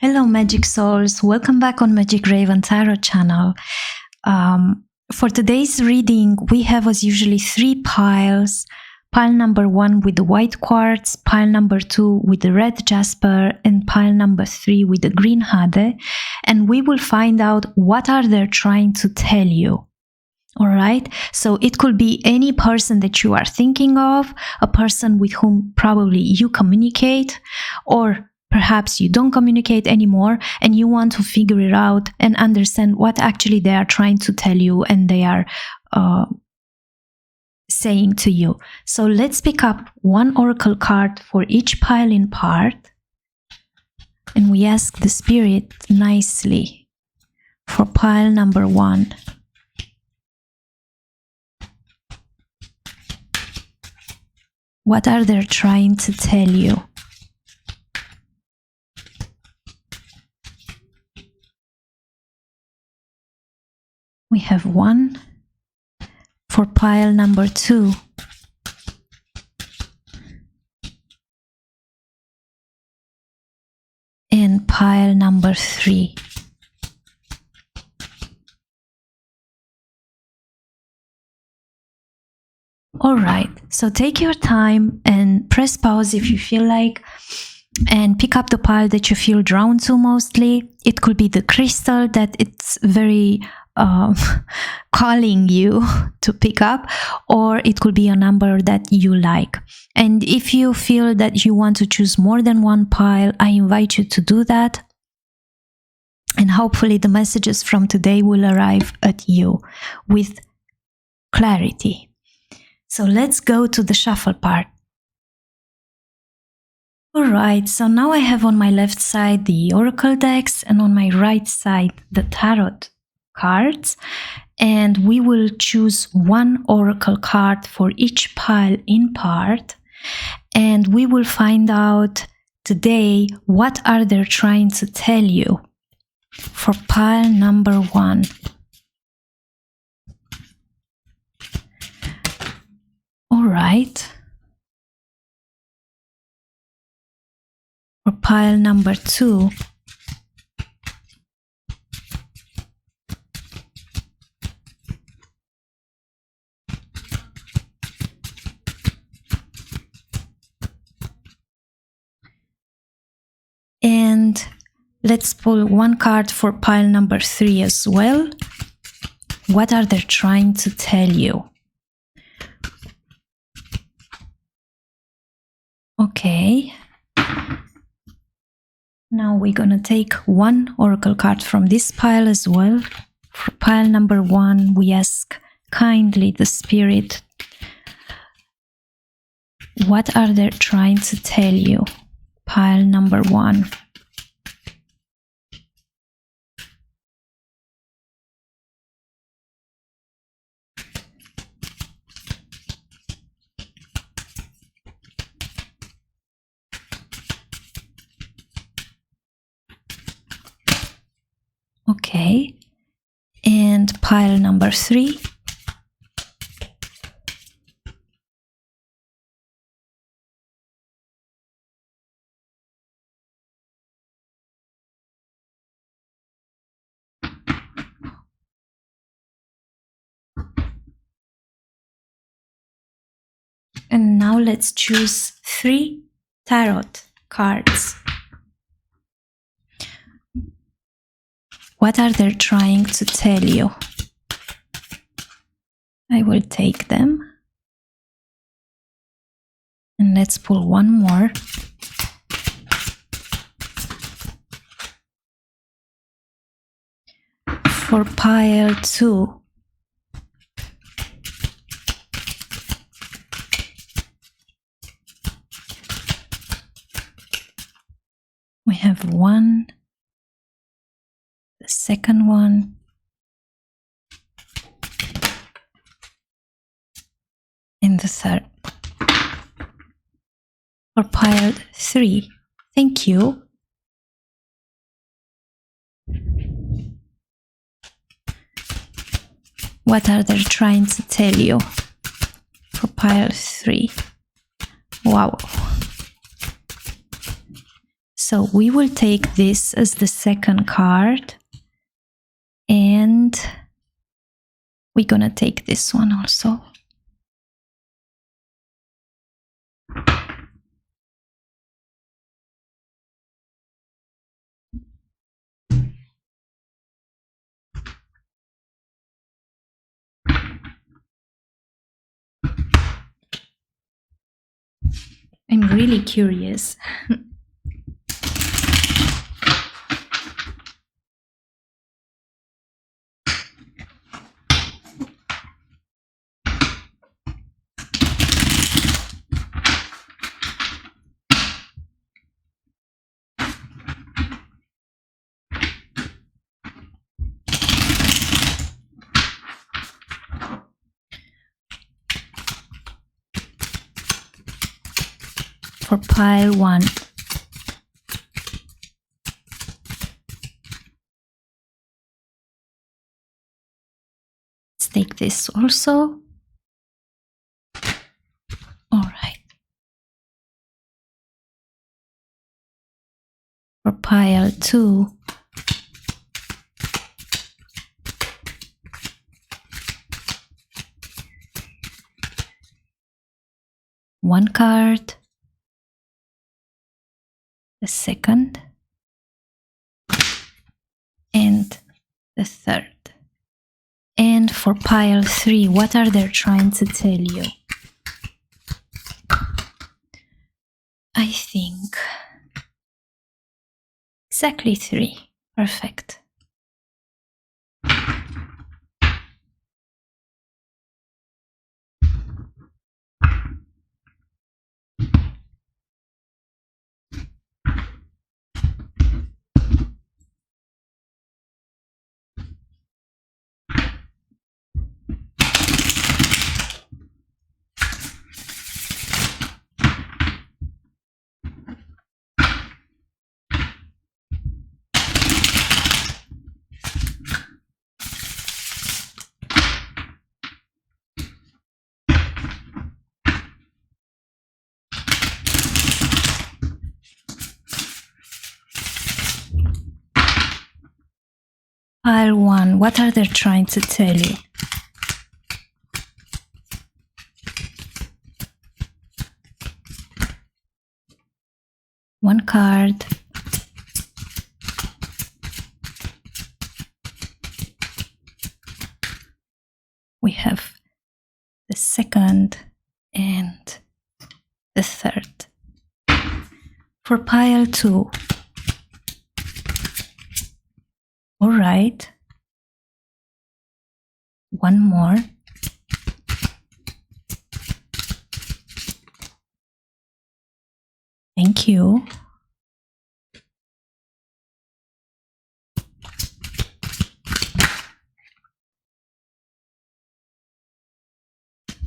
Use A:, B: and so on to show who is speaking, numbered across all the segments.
A: Hello Magic Souls, welcome back on Magic Raven Tarot channel. For today's reading we have as usually 3 piles. Pile number 1 with the white quartz, pile number 2 with the red jasper, and pile number 3 with the green jade, and we will find out what are they trying to tell you. Alright, so it could be any person that you are thinking of, a person with whom probably you communicate, or perhaps you don't communicate anymore and you want to figure it out and understand what actually they are trying to tell you and they are saying to you. So let's pick up one oracle card for each pile in part, and we ask the spirit nicely for pile number 1. What are they trying to tell you? We have 1 for pile number 2. And pile number 3. Alright, so take your time and press pause if you feel like, and pick up the pile that you feel drawn to mostly. It could be the crystal that it's very calling you to pick up, or it could be a number that you like. And if you feel that you want to choose more than one pile, I invite you to do that, and hopefully the messages from today will arrive at you with clarity. So let's go to the shuffle part. Alright, so now I have on my left side the oracle decks and on my right side the tarot cards, and we will choose one oracle card for each pile in part, and we will find out today what are they trying to tell you for pile number 1. Alright, for pile number 2, and let's pull one card for pile number 3 as well. What are they trying to tell you? Okay. Now we're gonna take one oracle card from this pile as well. For pile number 1, we ask kindly the spirit, what are they trying to tell you? Pile number 1. Okay, and pile number 3. And now let's choose 3 tarot cards. What are they trying to tell you? I will take them. And let's pull one more. For pile 2. We have 1. The second one, and the third. For pile 3, thank you. What are they trying to tell you? For pile 3. Wow. So we will take this as the second card, and we're gonna take this one also. I'm really curious. For pile 1. Let's take this also. All right. For pile 2. One card. The second. And the third. And for pile 3, what are they trying to tell you? I think exactly 3. Perfect. Pile 1, what are they trying to tell you? One card. We have the second and the third. For pile 2. All right. One more. Thank you.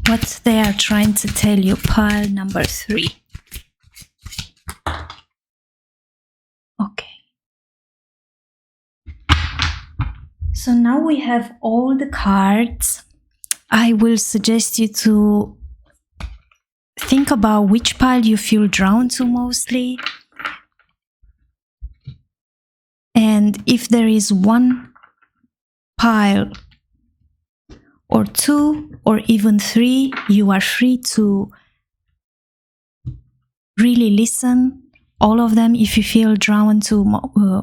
A: What they are trying to tell you, pile number 3. Okay. So now we have all the cards. I will suggest you to think about which pile you feel drawn to mostly. And if there is one pile or 2 or even 3, you are free to really listen all of them. If you feel drawn to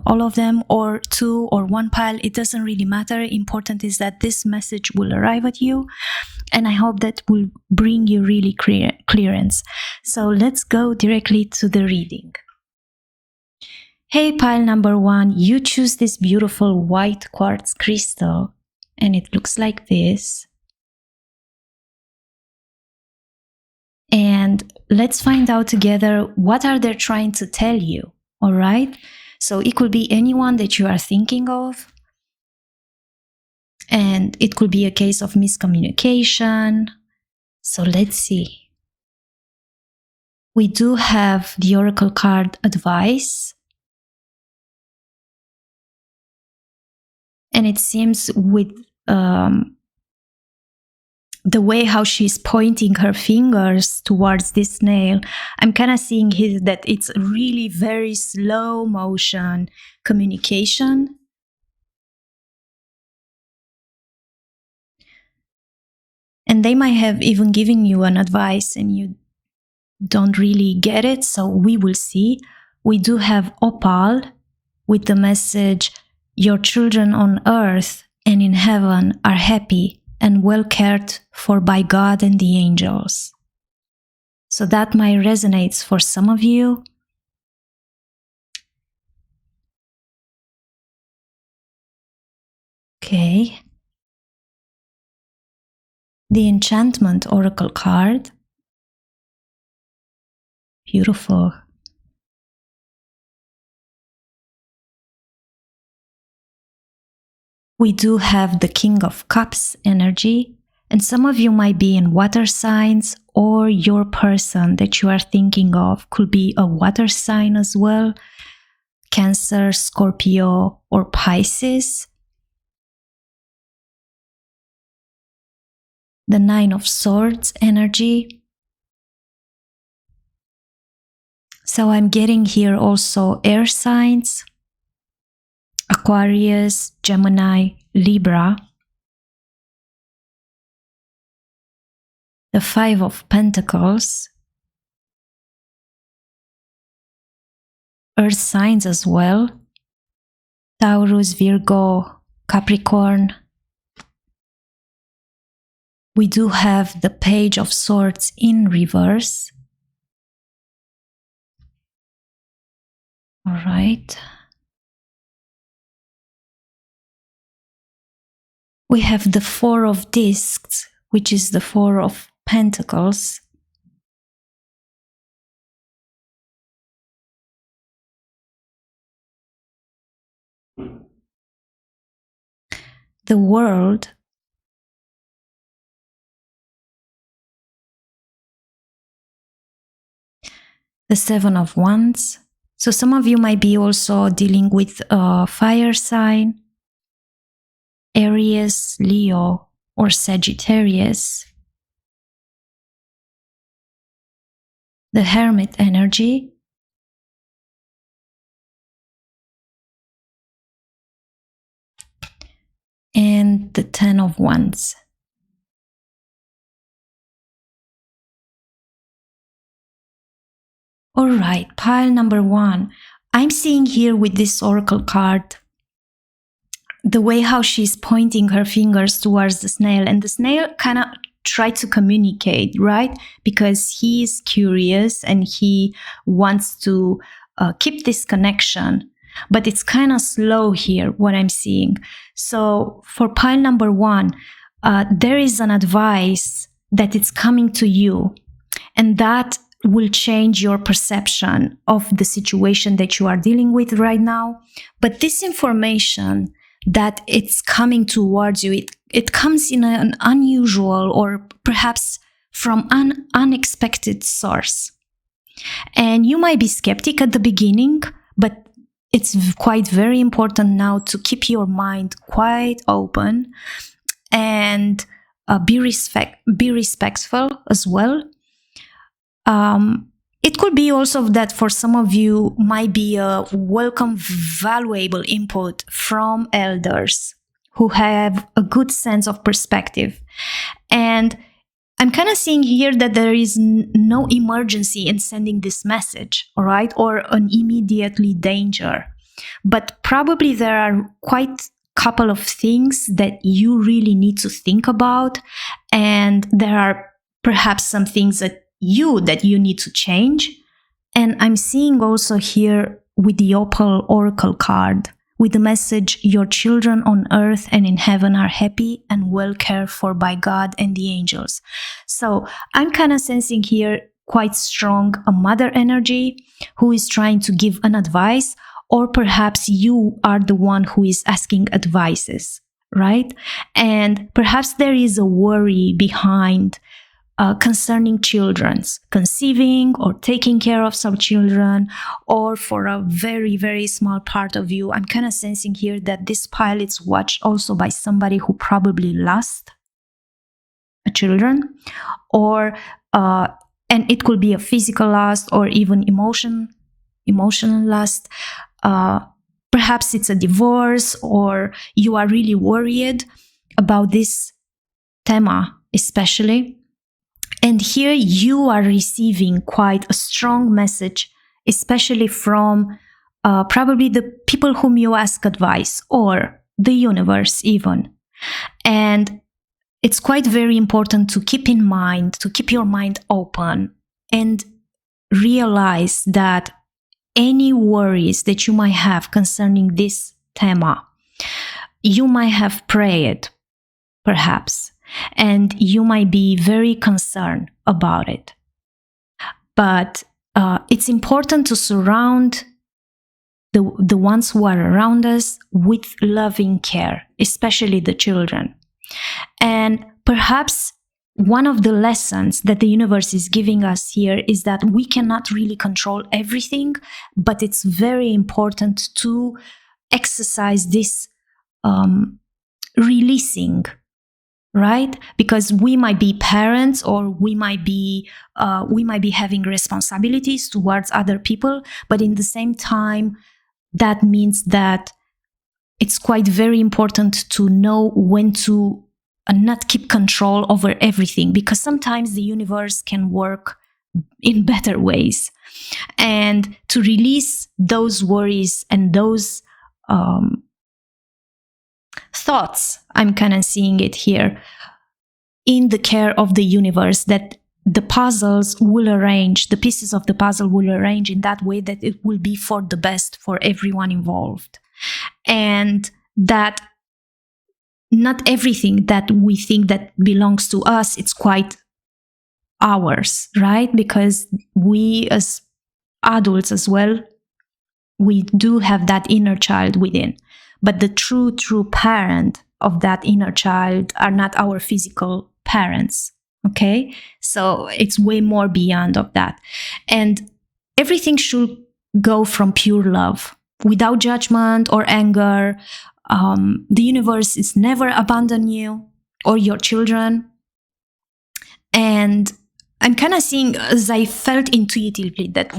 A: all of them, or 2 or 1 pile, it doesn't really matter. Important is that this message will arrive at you, and I hope that will bring you really clearance. So let's go directly to the reading. Hey, pile number 1, you choose this beautiful white quartz crystal, and it looks like this. And let's find out together what are they trying to tell you, all right? So it could be anyone that you are thinking of, and it could be a case of miscommunication. So let's see. We do have the oracle card advice, and it seems with the way how she's pointing her fingers towards this snail, I'm kind of seeing here that it's really very slow motion communication. And they might have even given you an advice and you don't really get it, so we will see. We do have Opal with the message, your children on earth and in heaven are happy and well cared for by God and the angels. So that might resonate for some of you. Okay. The Enchantment Oracle card. Beautiful. We do have the King of Cups energy, and some of you might be in water signs, or your person that you are thinking of could be a water sign as well. Cancer, Scorpio, or Pisces. The Nine of Swords energy. So I'm getting here also air signs, Aquarius, Gemini, Libra. The Five of Pentacles. Earth signs as well. Taurus, Virgo, Capricorn. We do have the Page of Swords in reverse. All right. We have the Four of Discs, which is the Four of Pentacles. The World. The Seven of Wands. So some of you might be also dealing with a fire sign, Aries, Leo, or Sagittarius. The Hermit energy. And the Ten of Wands. All right, pile number one. I'm seeing here with this oracle card the way how she's pointing her fingers towards the snail, and the snail kind of tried to communicate, right? Because he is curious and he wants to keep this connection, but it's kind of slow here, what I'm seeing. So for pile number one, there is an advice that it's coming to you, and that will change your perception of the situation that you are dealing with right now. But this information that it's coming towards you, it comes in an unusual or perhaps from an unexpected source. And you might be skeptic at the beginning, but it's quite very important now to keep your mind quite open and be respectful as well. It could be also that for some of you might be a welcome, valuable input from elders who have a good sense of perspective. And I'm kind of seeing here that there is no emergency in sending this message, all right, or an immediately danger. But probably there are quite a couple of things that you really need to think about. And there are perhaps some things that you need to change. And I'm seeing also here with the Opal Oracle card with the message, your children on earth and in heaven are happy and well cared for by God and the angels. So I'm kind of sensing here quite strong a mother energy who is trying to give an advice, or perhaps you are the one who is asking advices, right? And perhaps there is a worry behind concerning children's conceiving or taking care of some children, or for a very, very small part of you. I'm kind of sensing here that this pile is watched also by somebody who probably lost children, or and it could be a physical lust or even emotional lust. Perhaps it's a divorce, or you are really worried about this tema especially. And here you are receiving quite a strong message, especially from probably the people whom you ask advice, or the universe even. And it's quite very important to keep in mind, to keep your mind open and realize that any worries that you might have concerning this tema, you might have prayed, perhaps, and you might be very concerned about it. But it's important to surround the ones who are around us with loving care, especially the children. And perhaps one of the lessons that the universe is giving us here is that we cannot really control everything, but it's very important to exercise this releasing, right? Because we might be parents, or we might be having responsibilities towards other people, but in the same time, that means that it's quite very important to know when to not keep control over everything, because sometimes the universe can work in better ways. And to release those worries and those thoughts, I'm kind of seeing it here, in the care of the universe, that the puzzles will arrange, the pieces of the puzzle will arrange in that way that it will be for the best for everyone involved. And that not everything that we think that belongs to us, it's quite ours, right? Because we as adults as well, we do have that inner child within. But the true parent of that inner child are not our physical parents, okay? So it's way more beyond of that. And everything should go from pure love, without judgment or anger. The universe is never abandon you or your children. And I'm kind of seeing, as I felt intuitively, that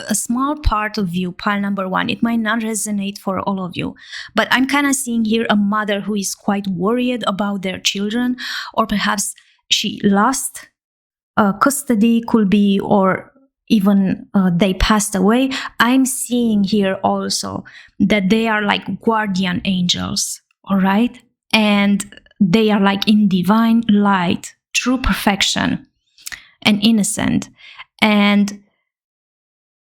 A: a small part of you, pile number 1, it might not resonate for all of you, but I'm kind of seeing here a mother who is quite worried about their children, or perhaps she lost custody, could be, or even they passed away. I'm seeing here also that they are like guardian angels, all right? And they are like in divine light, true perfection, and innocent. And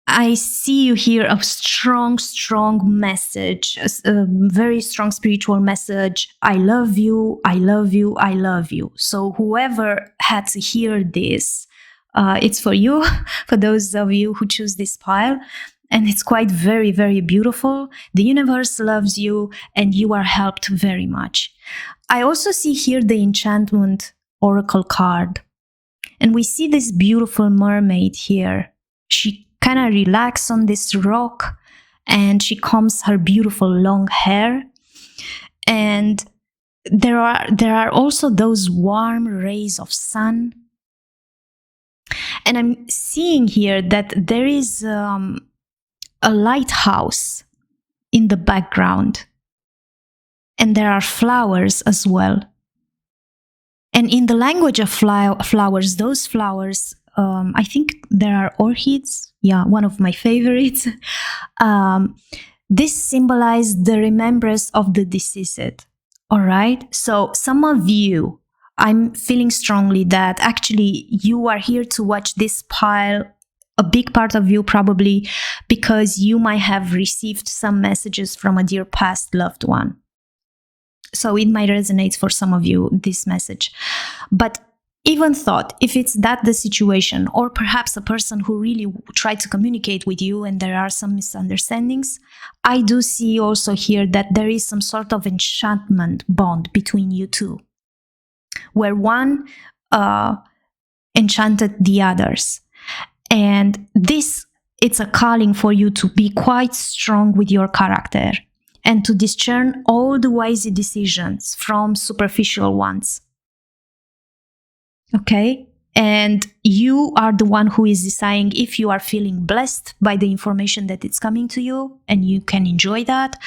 A: I see you here a strong message, a very strong spiritual message. I love you, I love you, I love you. So whoever had to hear this, it's for you, for those of you who choose this pile. And it's quite very, very beautiful. The universe loves you, and you are helped very much. I also see here the enchantment oracle card. And we see this beautiful mermaid here. She kind of relaxes on this rock, and she combs her beautiful long hair. And there are also those warm rays of sun. And I'm seeing here that there is a lighthouse in the background. And there are flowers as well. And in the language of flowers, those flowers, I think there are orchids. Yeah, one of my favorites. This symbolizes the remembrance of the deceased. All right. So some of you, I'm feeling strongly that actually you are here to watch this pile, a big part of you probably, because you might have received some messages from a dear past loved one. So it might resonate for some of you, this message. But even thought, if it's that the situation, or perhaps a person who really tried to communicate with you and there are some misunderstandings, I do see also here that there is some sort of enchantment bond between you two, where one enchanted the others. And this, it's a calling for you to be quite strong with your character and to discern all the wise decisions from superficial ones. Okay? And you are the one who is deciding if you are feeling blessed by the information that it's coming to you and you can enjoy that,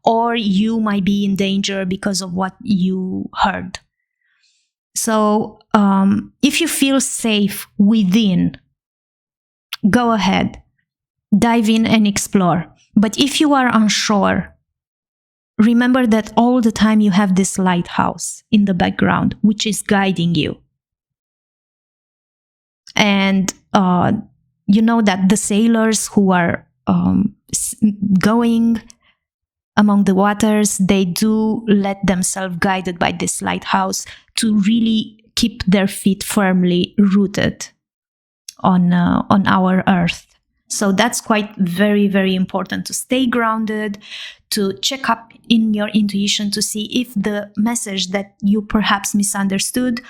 A: or you might be in danger because of what you heard. So if you feel safe within, go ahead, dive in and explore. But if you are unsure, remember that all the time you have this lighthouse in the background, which is guiding you. And you know that the sailors who are going among the waters, they do let themselves guided by this lighthouse to really keep their feet firmly rooted on our earth. So that's quite very, very important to stay grounded, to check up in your intuition to see if the message that you perhaps misunderstood,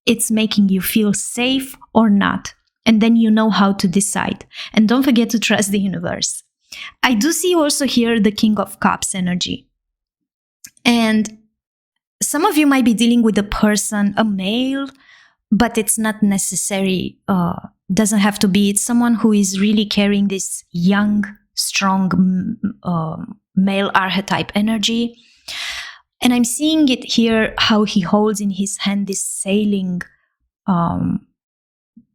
A: it's making you feel safe or not. And then you know how to decide. And don't forget to trust the universe. I do see also here the King of Cups energy. And some of you might be dealing with a person, a male, but it's not necessary. Doesn't have to be. It's someone who is really carrying this young, strong male archetype energy. And I'm seeing it here, how he holds in his hand this sailing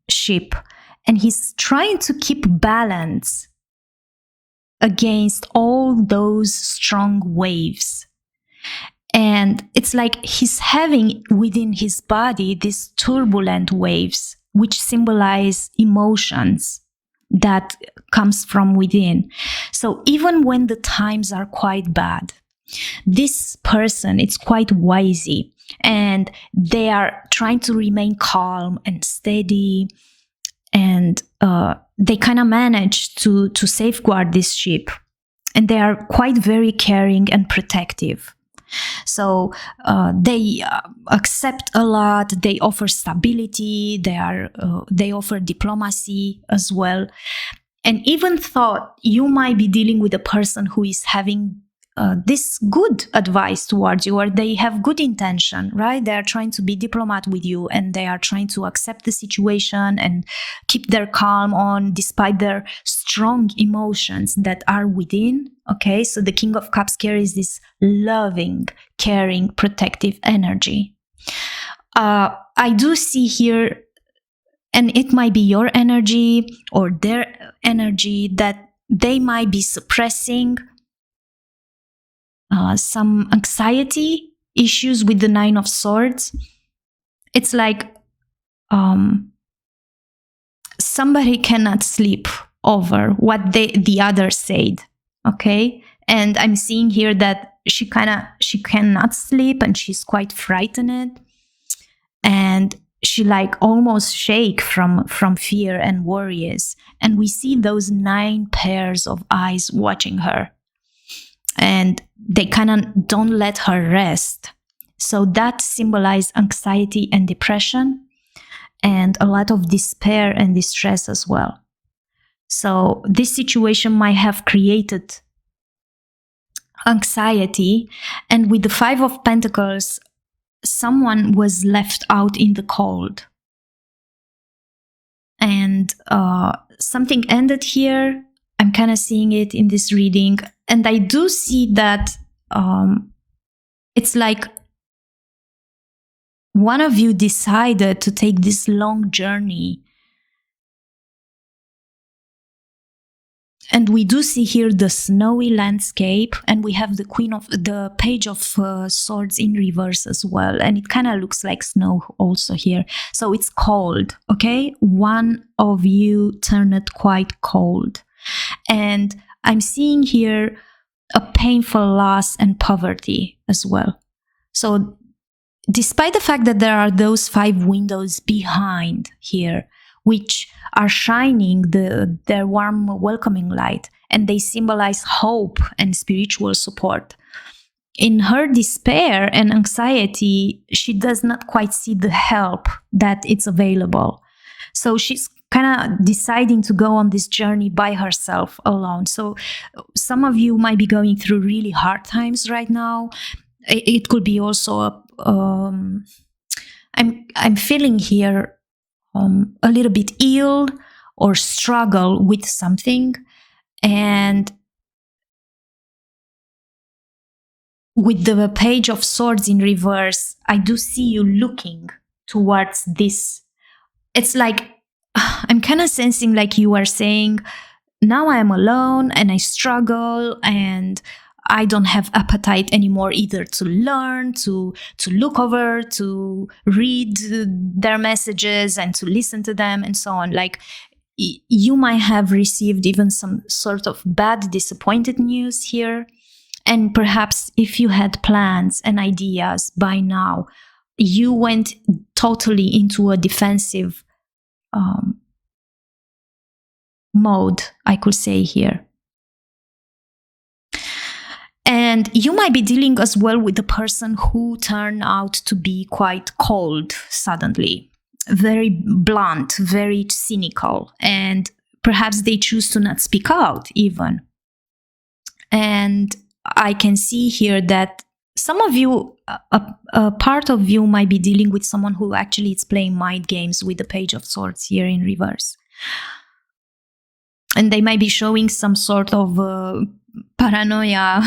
A: ship. And he's trying to keep balance against all those strong waves. And it's like he's having within his body these turbulent waves, which symbolize emotions that comes from within. So even when the times are quite bad, this person, it's quite wisey, and they are trying to remain calm and steady, and they kind of manage to safeguard this ship, and they are quite very caring and protective. So they accept a lot. They offer stability. They offer diplomacy as well. And even thought you might be dealing with a person who is having this good advice towards you, or they have good intention, right? They are trying to be diplomat with you, and they are trying to accept the situation and keep their calm on despite their strong emotions that are within. Okay, so the King of Cups carries this loving, caring, protective energy. I do see here, and it might be your energy or their energy, that they might be suppressing some anxiety issues with the Nine of Swords. It's like somebody cannot sleep over what the other said. Okay, and I'm seeing here that she cannot sleep, and she's quite frightened, and she like almost shake from fear and worries. And we see those 9 pairs of eyes watching her, and they kind of don't let her rest. So that symbolizes anxiety and depression, and a lot of despair and distress as well. So this situation might have created anxiety. And with the 5 of Pentacles, someone was left out in the cold. And something ended here. I'm kind of seeing it in this reading. And I do see that it's like one of you decided to take this long journey. And we do see here the snowy landscape, and we have the Page of Swords in reverse as well. And it kind of looks like snow also here. So it's cold, okay? One of you turned quite cold. And I'm seeing here a painful loss and poverty as well. So despite the fact that there are those 5 windows behind here, which are shining their warm, welcoming light, and they symbolize hope and spiritual support. In her despair and anxiety, she does not quite see the help that it's available. So she's kind of deciding to go on this journey by herself alone. So some of you might be going through really hard times right now. It could be also I'm feeling here a little bit ill or struggle with something. And with the Page of Swords in reverse, I do see you looking towards this. It's like, I'm kind of sensing like you are saying, now I am alone and I struggle and I don't have appetite anymore either to learn, to look over, to read their messages and to listen to them and so on. Like, you might have received even some sort of bad, disappointed news here. And perhaps if you had plans and ideas by now, you went totally into a defensive mode, I could say here. And you might be dealing as well with a person who turned out to be quite cold suddenly, very blunt, very cynical, and perhaps they choose to not speak out even. And I can see here that some of you, a part of you might be dealing with someone who actually is playing mind games with the Page of Swords here in reverse. And they might be showing some sort of paranoia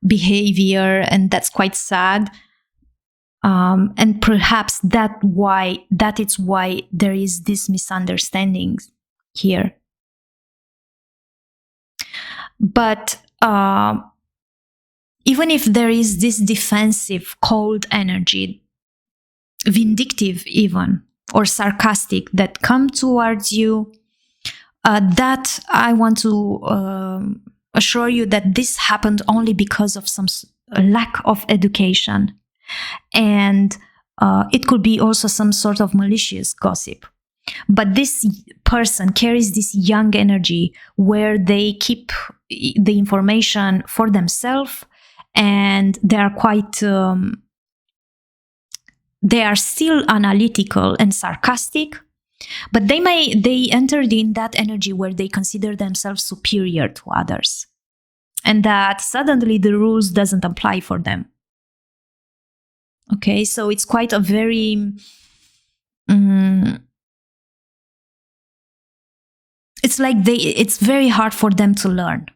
A: behavior, and that's quite sad. And perhaps that is why there is this misunderstanding here. But even if there is this defensive, cold energy, vindictive even, or sarcastic that come towards you, that I want to assure you that this happened only because of some lack of education. And it could be also some sort of malicious gossip. But this person carries this young energy where they keep the information for themselves, and they are quite, they are still analytical and sarcastic, but they entered in that energy where they consider themselves superior to others, and that suddenly the rules doesn't apply for them. Okay, so it's quite a very, it's like it's very hard for them to learn.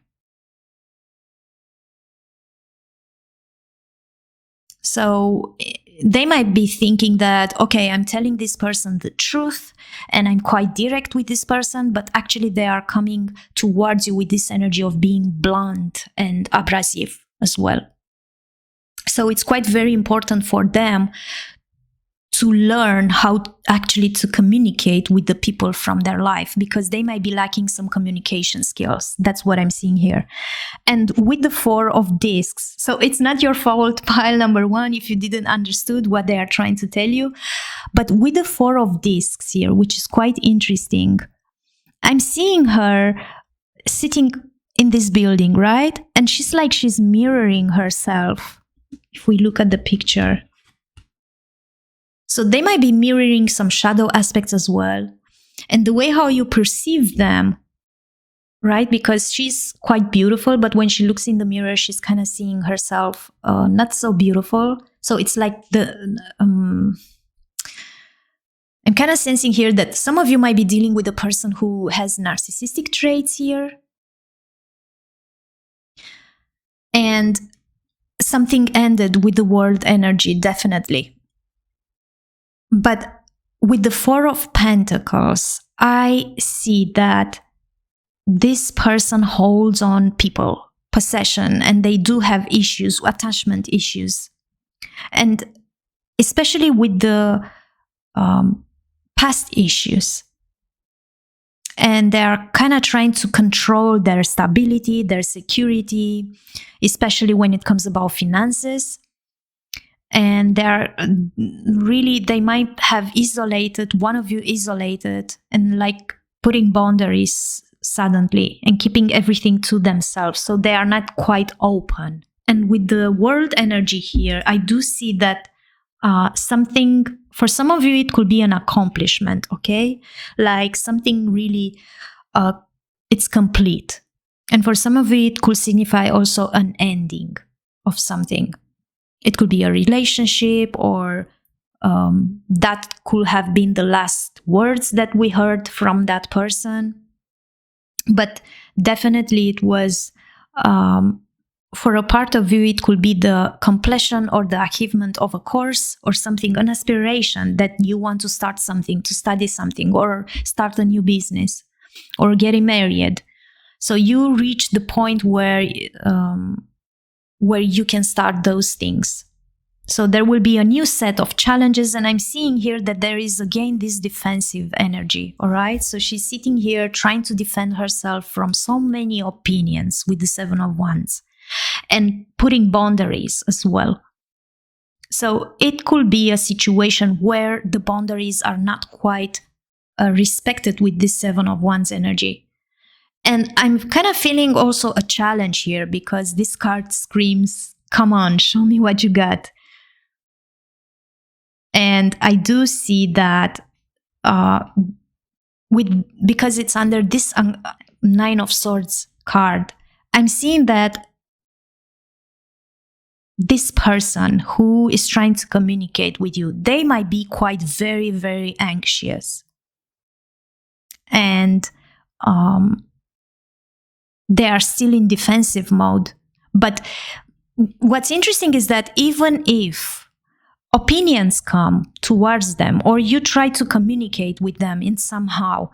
A: So they might be thinking that, okay, I'm telling this person the truth and I'm quite direct with this person, but actually they are coming towards you with this energy of being blunt and abrasive as well. So it's quite very important for them to learn how actually to communicate with the people from their life, because they might be lacking some communication skills. That's what I'm seeing here. And with the 4 of discs, so it's not your fault, pile number 1, if you didn't understood what they are trying to tell you. But with the 4 of discs here, which is quite interesting, I'm seeing her sitting in this building, right? And she's mirroring herself. If we look at the picture, so they might be mirroring some shadow aspects as well. And the way how you perceive them, right? Because she's quite beautiful, but when she looks in the mirror, she's kind of seeing herself not so beautiful. So it's like I'm kind of sensing here that some of you might be dealing with a person who has narcissistic traits here. And something ended with the world energy, definitely. But with the 4 of Pentacles, I see that this person holds on people, possession, and they do have issues, attachment issues. And especially with the past issues. And they are kind of trying to control their stability, their security, especially when it comes about finances. And they might have isolated, one of you isolated, and like putting boundaries suddenly and keeping everything to themselves. So they are not quite open. And with the world energy here, I do see that something, for some of you, it could be an accomplishment, okay? Like something really, it's complete. And for some of you, it could signify also an ending of something. It could be a relationship or that could have been the last words that we heard from that person. But definitely it was, for a part of you, it could be the completion or the achievement of a course or something, an aspiration that you want to start something, to study something, or start a new business, or getting married. So you reach the point where you can start those things. So there will be a new set of challenges, and I'm seeing here that there is again this defensive energy, all right? So she's sitting here trying to defend herself from so many opinions with the Seven of Wands, and putting boundaries as well. So it could be a situation where the boundaries are not quite respected with this Seven of Wands energy. And I'm kind of feeling also a challenge here, because this card screams, come on, show me what you got. And I do see that because it's under this Nine of Swords card, I'm seeing that this person who is trying to communicate with you, they might be quite very, very anxious. And they are still in defensive mode. But what's interesting is that even if opinions come towards them, or you try to communicate with them in somehow,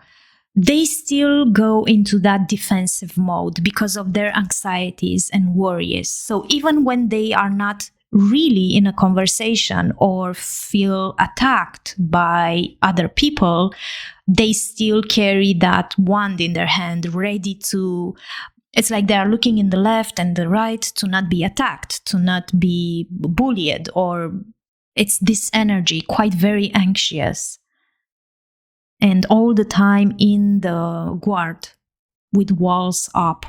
A: they still go into that defensive mode because of their anxieties and worries. So even when they are not really in a conversation or feel attacked by other people, they still carry that wand in their hand, ready to, it's like they are looking in the left and the right to not be attacked, to not be bullied, or it's this energy, quite very anxious. And all the time in the guard with walls up.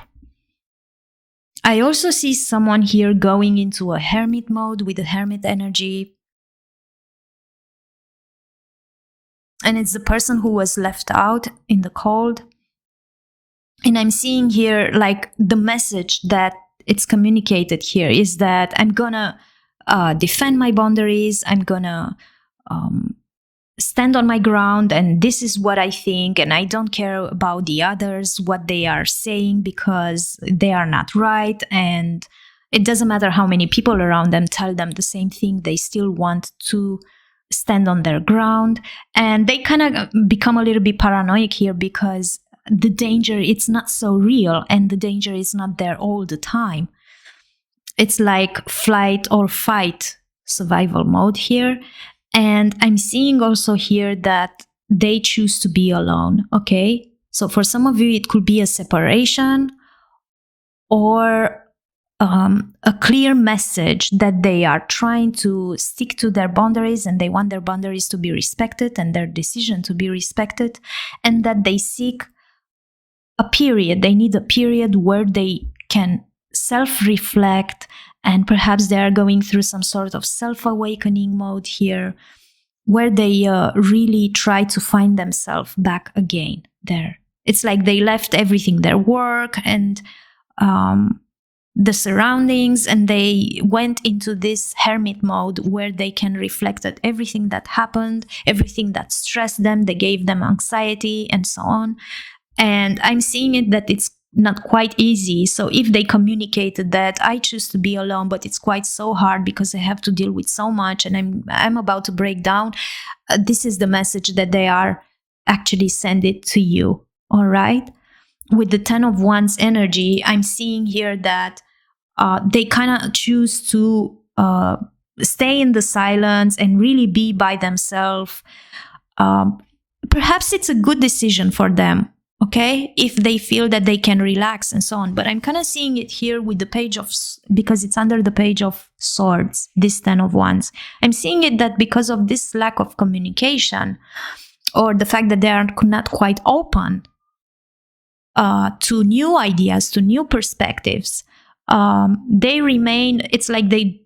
A: I also see someone here going into a hermit mode with a hermit energy. And it's the person who was left out in the cold. And I'm seeing here, like, the message that it's communicated here is that I'm gonna defend my boundaries. I'm gonna stand on my ground, and this is what I think, and I don't care about the others, what they are saying, because they are not right, and it doesn't matter how many people around them tell them the same thing, they still want to stand on their ground. And they kind of become a little bit paranoid here, because the danger, it's not so real, and the danger is not there all the time. It's like flight or fight survival mode here. And I'm seeing also here that they choose to be alone, okay? So for some of you, it could be a separation, or a clear message that they are trying to stick to their boundaries, and they want their boundaries to be respected and their decision to be respected, and that they seek a period. They need a period where they can self-reflect, and perhaps they are going through some sort of self-awakening mode here, where they really try to find themselves back again there. It's like they left everything, their work and the surroundings, and they went into this hermit mode where they can reflect at everything that happened, everything that stressed them, they gave them anxiety and so on. And I'm seeing it that it's not quite easy. So if they communicated that I choose to be alone, but it's quite so hard because I have to deal with so much and I'm about to break down, this is the message that they are actually send it to you. All right. With the 10 of Wands energy, I'm seeing here that they kind of choose to stay in the silence and really be by themselves. Perhaps it's a good decision for them. Okay, if they feel that they can relax and so on. But I'm kind of seeing it here with the page of, because it's under the page of swords, this 10 of Wands. I'm seeing it that because of this lack of communication, or the fact that they are not quite open to new ideas, to new perspectives, they remain, it's like they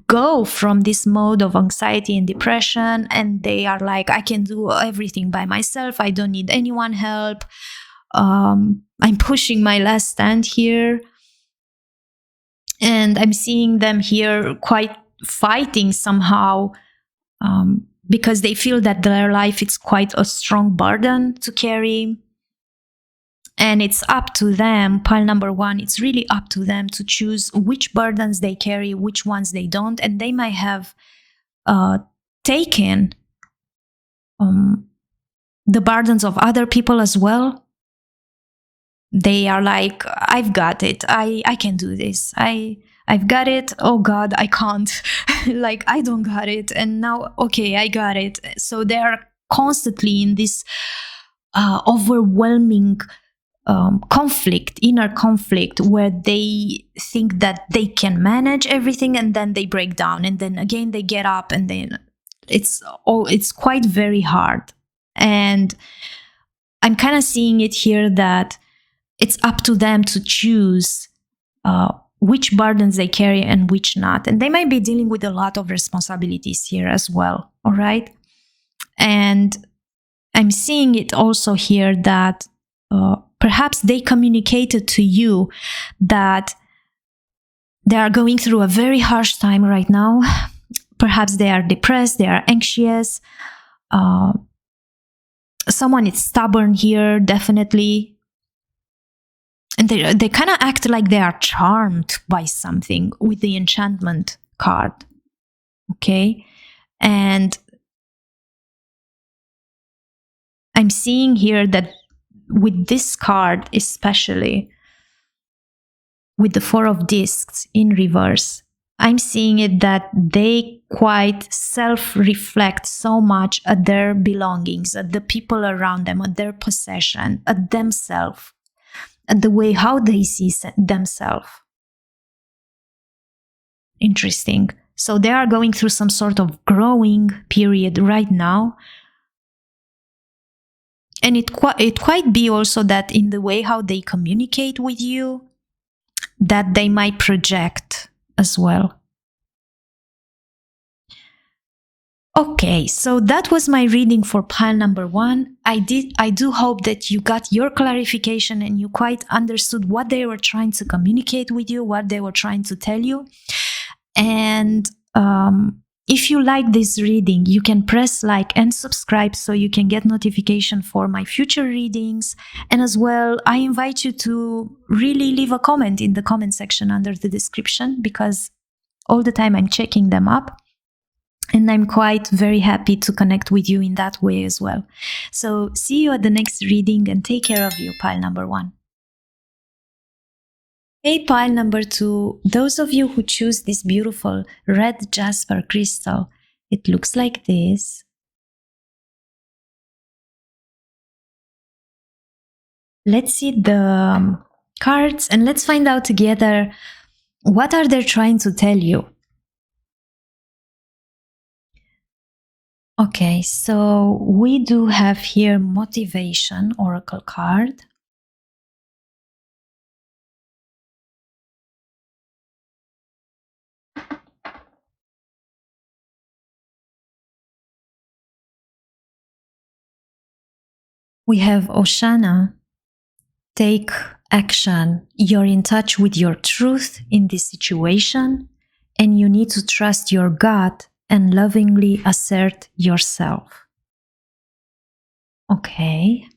A: go from this mode of anxiety and depression, and they are like, I can do everything by myself, I don't need anyone help, I'm pushing my last stand here. And I'm seeing them here quite fighting somehow because they feel that their life is quite a strong burden to carry. And it's up to them, pile number 1, it's really up to them to choose which burdens they carry, which ones they don't. And they might have taken the burdens of other people as well. They are like, I've got it. I can do this. I've got it. Oh God, I can't. Like, I don't got it. And now, okay, I got it. So they're constantly in this overwhelming conflict, inner conflict, where they think that they can manage everything, and then they break down, and then again they get up, and then it's quite very hard. And I'm kind of seeing it here that it's up to them to choose which burdens they carry and which not. And they might be dealing with a lot of responsibilities here as well. All right. And I'm seeing it also here that perhaps they communicated to you that they are going through a very harsh time right now. Perhaps they are depressed, they are anxious. Someone is stubborn here, definitely. And they kind of act like they are charmed by something with the enchantment card. Okay? And I'm seeing here that with this card, especially with the 4 of discs in reverse, I'm seeing it that they quite self-reflect so much at their belongings, at the people around them, at their possession, at themselves, at the way how they see themselves. Interesting. So they are going through some sort of growing period right now. And it quite be also that in the way how they communicate with you, that they might project as well. Okay, so that was my reading for pile number 1. I do hope that you got your clarification and you quite understood what they were trying to communicate with you, what they were trying to tell you. And if you like this reading, you can press like and subscribe so you can get notification for my future readings. And as well, I invite you to really leave a comment in the comment section under the description, because all the time I'm checking them up. And I'm quite very happy to connect with you in that way as well. So see you at the next reading, and take care of you, pile number 1. Hey, pile number 2, those of you who choose this beautiful red Jasper crystal, it looks like this. Let's see the cards and let's find out together what are they trying to tell you. Okay, so we do have here motivation oracle card. We have Oshana, take action. You're in touch with your truth in this situation, and you need to trust your gut and lovingly assert yourself. Okay.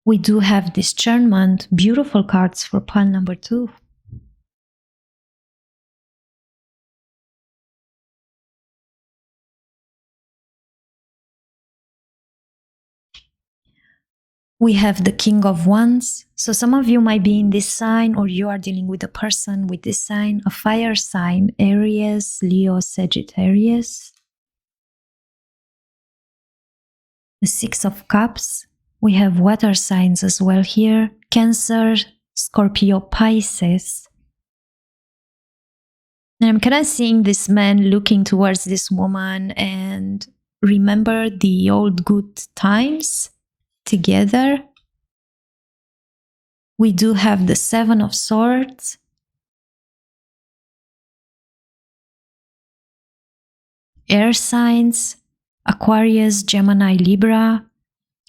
A: We do have discernment, beautiful cards for pile number 2. We have the King of Wands. So some of you might be in this sign, or you are dealing with a person with this sign, a fire sign, Aries, Leo, Sagittarius. The 6 of Cups. We have water signs as well here, Cancer, Scorpio, Pisces. And I'm kind of seeing this man looking towards this woman and remember the old good times together. We do have the 7 of Swords. Air signs, Aquarius, Gemini, Libra.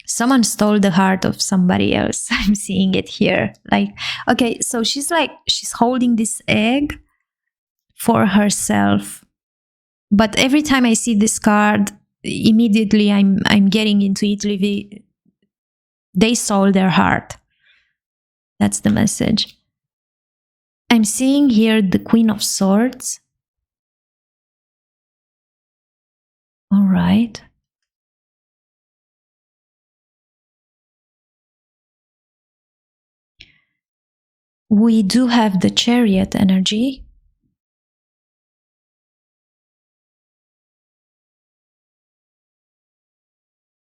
A: Someone stole the heart of somebody else. I'm seeing it here. Like, okay, so she's holding this egg for herself. But every time I see this card, immediately I'm getting intuitively, they sold their heart. That's the message. I'm seeing here the Queen of Swords. All right. We do have the Chariot energy.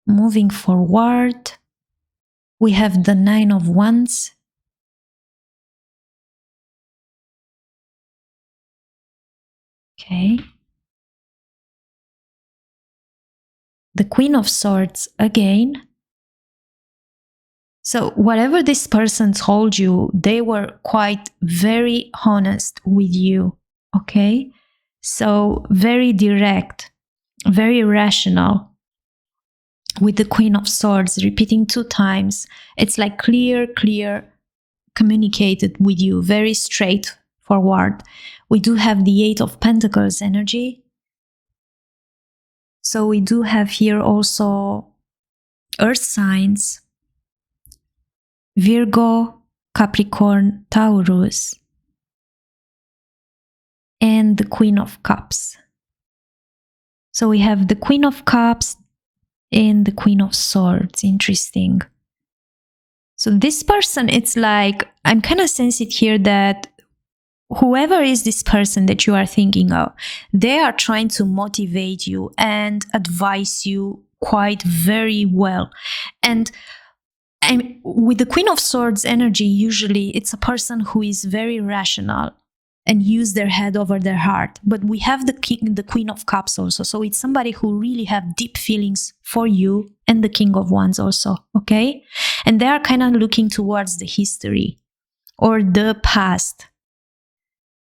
A: Moving forward, we have the Nine of Wands. Okay. The Queen of Swords again. So whatever this person told you, they were quite very honest with you, okay? So very direct, very rational. With the Queen of Swords repeating 2 times, it's like clear communicated with you, very straightforward. We do have the Eight of Pentacles energy. So we do have here also earth signs, Virgo, Capricorn, Taurus, and the Queen of Cups. So we have the Queen of Cups and the Queen of Swords. Interesting. So this person, it's like, I'm kind of sensing here that whoever is this person that you are thinking of, they are trying to motivate you and advise you quite very well. And with the Queen of Swords energy, usually it's a person who is very rational and use their head over their heart. But we have the Queen of Cups also. So it's somebody who really have deep feelings for you, and the King of Wands also, okay? And they are kind of looking towards the history or the past.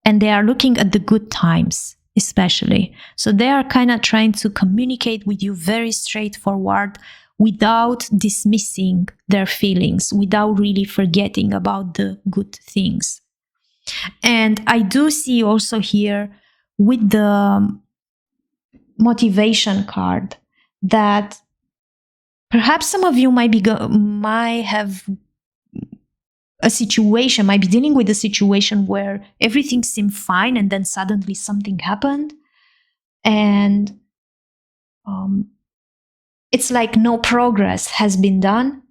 A: And they are looking at the good times, especially. So they are kind of trying to communicate with you very straightforward, without dismissing their feelings, without really forgetting about the good things. And I do see also here with the motivation card that perhaps some of you might have a situation, might be dealing with a situation where everything seemed fine and then suddenly something happened. And it's like no progress has been done.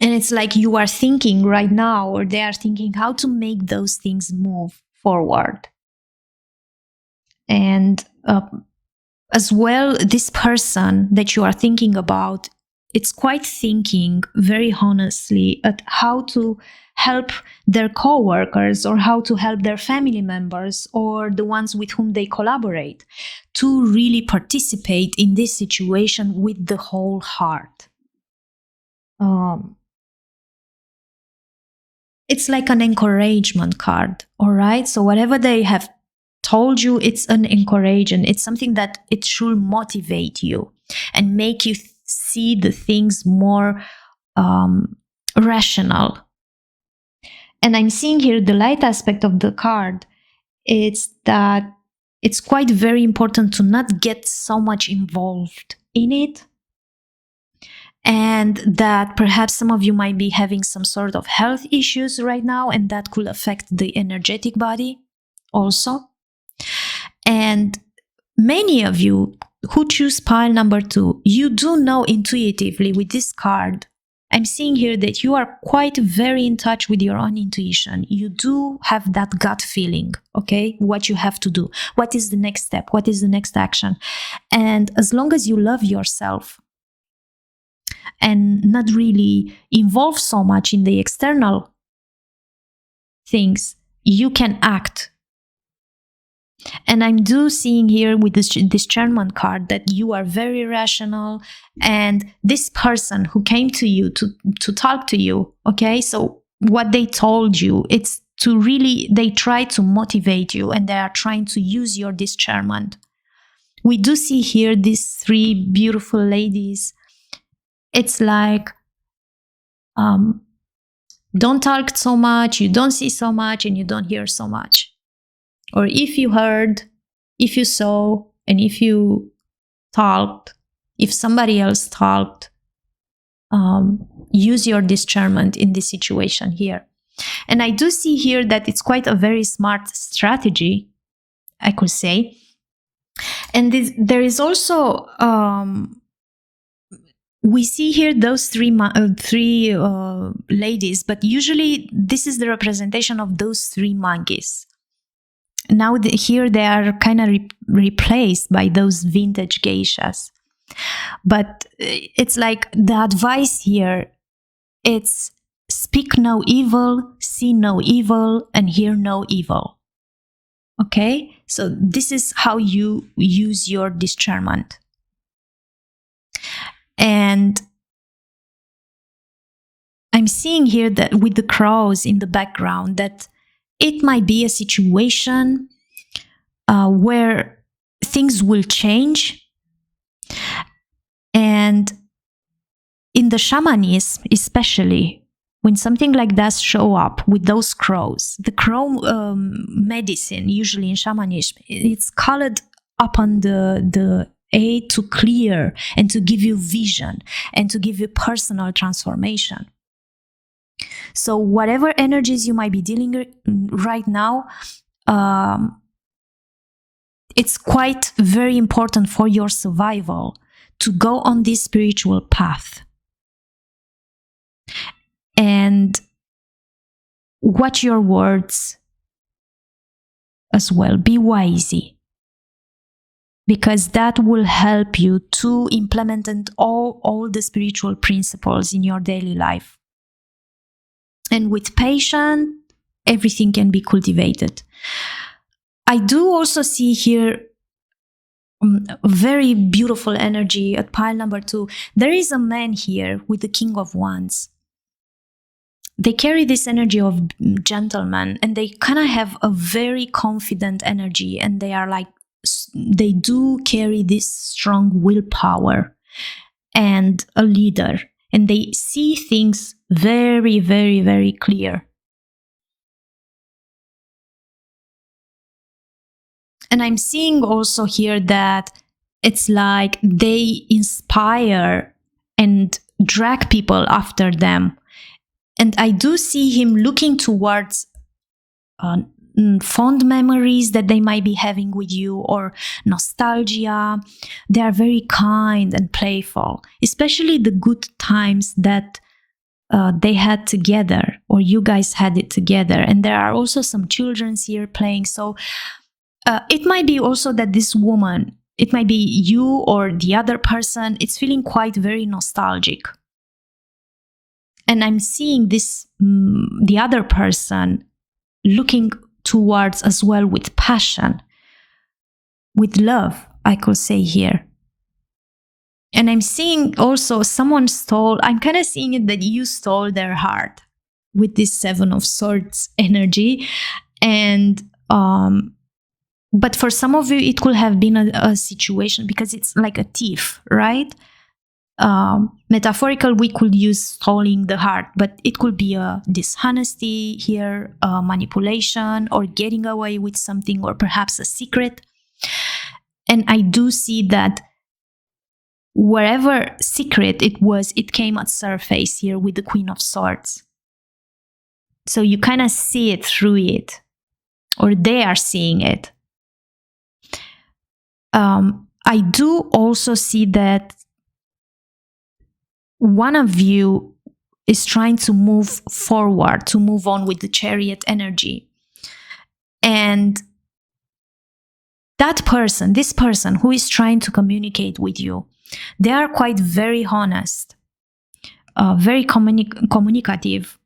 A: And it's like you are thinking right now, or they are thinking how to make those things move forward. And as well, this person that you are thinking about, it's quite thinking very honestly at how to help their co-workers or how to help their family members or the ones with whom they collaborate to really participate in this situation with the whole heart. It's like an encouragement card, all right? So whatever they have told you, it's an encouragement. It's something that it should motivate you and make you see the things more rational. And I'm seeing here the light aspect of the card. It's that it's quite very important to not get so much involved in it. And that perhaps some of you might be having some sort of health issues right now, and that could affect the energetic body also. And many of you who choose pile number 2, you do know intuitively with this card, I'm seeing here that you are quite very in touch with your own intuition. You do have that gut feeling, okay? What you have to do. What is the next step? What is the next action? And as long as you love yourself and not really involve so much in the external things, you can act. And I'm seeing here with this discernment card that you are very rational, and this person who came to you to talk to you, okay, so what they told you, it's to really, they try to motivate you and they are trying to use your discernment. We do see here these 3 beautiful ladies. It's like don't talk so much, you don't see so much, and you don't hear so much. Or if you heard, if you saw, and if you talked, if somebody else talked, use your discernment in this situation here. And I do see here that it's quite a very smart strategy, I could say. And there is also, we see here those three ladies, but usually this is the representation of those three monkeys. Now here they are kind of replaced by those vintage geishas. But it's like the advice here, it's speak no evil, see no evil, and hear no evil. Okay? So this is how you use your discernment. And I'm seeing here that with the crows in the background, that it might be a situation where things will change. And in the shamanism, especially, when something like that show up with those crows, the crow medicine, usually in shamanism, it's colored upon the aid to clear and to give you vision and to give you personal transformation. So whatever energies you might be dealing with right now, it's quite very important for your survival to go on this spiritual path. And watch your words as well. Be wisey, because that will help you to implement all the spiritual principles in your daily life. And with patience, everything can be cultivated. I do also see here very beautiful energy at pile number 2. There is a man here with the King of Wands. They carry this energy of gentleman, and they kind of have a very confident energy, and they do carry this strong willpower and a leader, and they see things very, very, very clear. And I'm seeing also here that it's like they inspire and drag people after them. And I do see him looking towards fond memories that they might be having with you, or nostalgia. They are very kind and playful, especially the good times that they had together, or you guys had it together. And there are also some children here playing. So it might be also that this woman, it might be you or the other person, it's feeling quite very nostalgic. And I'm seeing this, the other person looking towards as well with passion, with love, I could say here. And I'm seeing also someone I'm kind of seeing it that you stole their heart with this 7 of Swords energy. And, but for some of you, it could have been a situation, because it's like a thief, right? Metaphorical, we could use stealing the heart, but it could be a dishonesty here, manipulation, or getting away with something, or perhaps a secret. And I do see that wherever secret it was, it came at surface here with the Queen of Swords. So you kind of see it through it, or they are seeing it. I do also see that one of you is trying to move forward, to move on with the Chariot energy. And that person, this person who is trying to communicate with you, they are quite very honest, very communicative.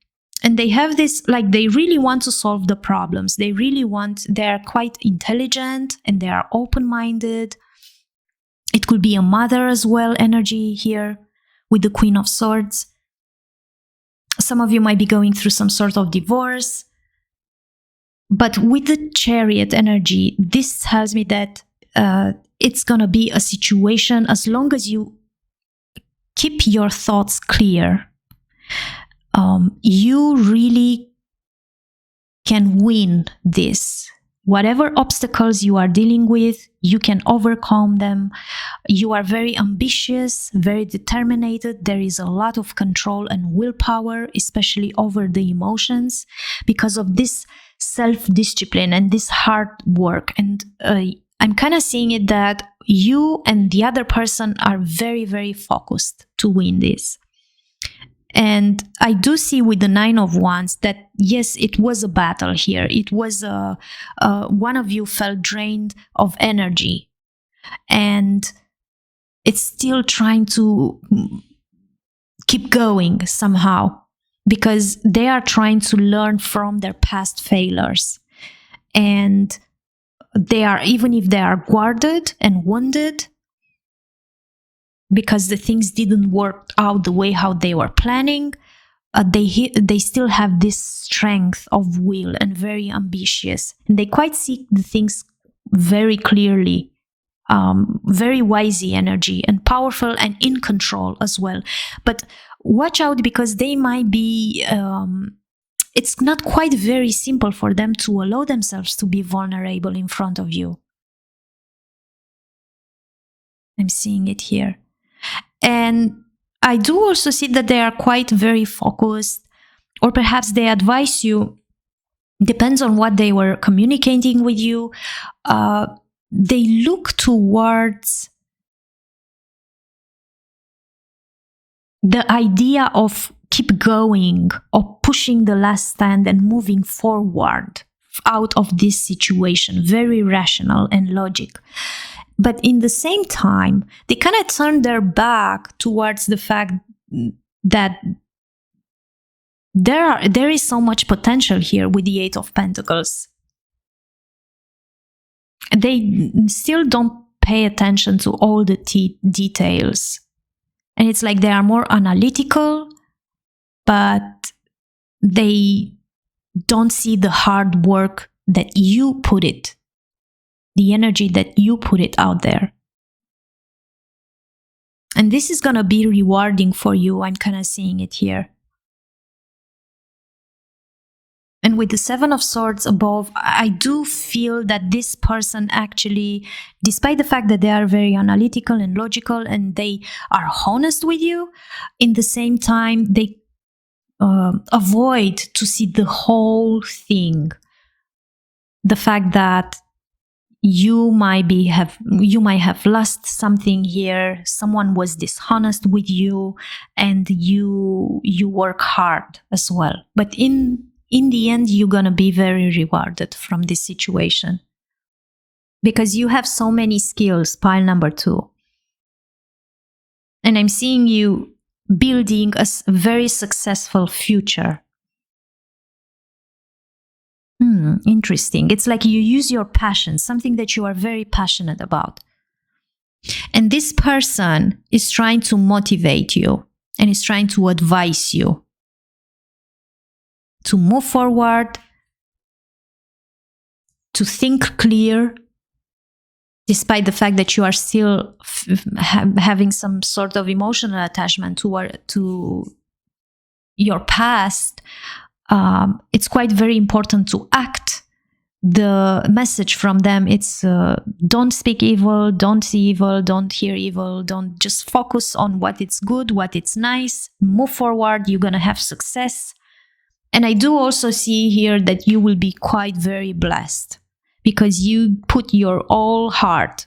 A: And they have this, like, they really want to solve the problems. They are quite intelligent, and they are open-minded. It could be a mother as well energy here with the Queen of Swords. Some of you might be going through some sort of divorce. But with the Chariot energy, this tells me that it's going to be a situation, as long as you keep your thoughts clear, you really can win this. Whatever obstacles you are dealing with, you can overcome them. You are very ambitious, very determined. There is a lot of control and willpower, especially over the emotions, because of this self-discipline and this hard work. And I'm kind of seeing it that you and the other person are very, very focused to win this. And I do see with the 9 of Wands that, yes, it was a battle here. It was one of you felt drained of energy. And it's still trying to keep going somehow, because they are trying to learn from their past failures. And they are, even if they are guarded and wounded, because the things didn't work out the way how they were planning, they still have this strength of will and very ambitious. And they quite see the things very clearly, very wisey energy and powerful and in control as well. But watch out, because they might be, it's not quite very simple for them to allow themselves to be vulnerable in front of you. I'm seeing it here. And I do also see that they are quite very focused, or perhaps they advise you, depends on what they were communicating with you. They look towards the idea of keep going, or pushing the last stand and moving forward out of this situation, very rational and logic. But in the same time, they kind of turn their back towards the fact that there is so much potential here with the 8 of Pentacles. They still don't pay attention to all the details. And it's like they are more analytical, but they don't see the hard work that you put it, the energy that you put it out there. And this is going to be rewarding for you. I'm kind of seeing it here. And with the 7 of Swords above, I do feel that this person actually, despite the fact that they are very analytical and logical and they are honest with you, in the same time, they avoid to see the whole thing. The fact that you might have lost something here, someone was dishonest with you, and you work hard as well. But in the end, you're gonna be very rewarded from this situation, because you have so many skills, pile number 2. And I'm seeing you building a very successful future. Interesting. It's like you use your passion, something that you are very passionate about. And this person is trying to motivate you and is trying to advise you to move forward, to think clear, despite the fact that you are still having some sort of emotional attachment to your past. It's quite very important to act. The message from them, it's don't speak evil, don't see evil, don't hear evil, don't, just focus on what it's good, what it's nice, move forward, you're gonna have success. And I do also see here that you will be quite very blessed, because you put your all heart,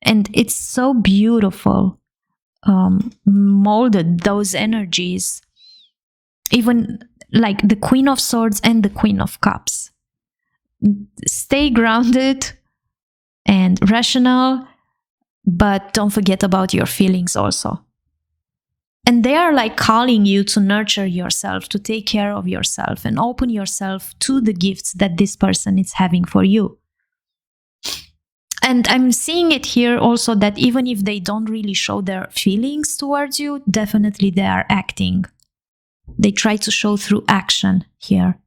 A: and it's so beautiful, molded those energies, even like the Queen of Swords and the Queen of Cups. Stay grounded and rational, but don't forget about your feelings also. And they are like calling you to nurture yourself, to take care of yourself and open yourself to the gifts that this person is having for you. And I'm seeing it here also that even if they don't really show their feelings towards you, definitely they are acting. They try to show through action here.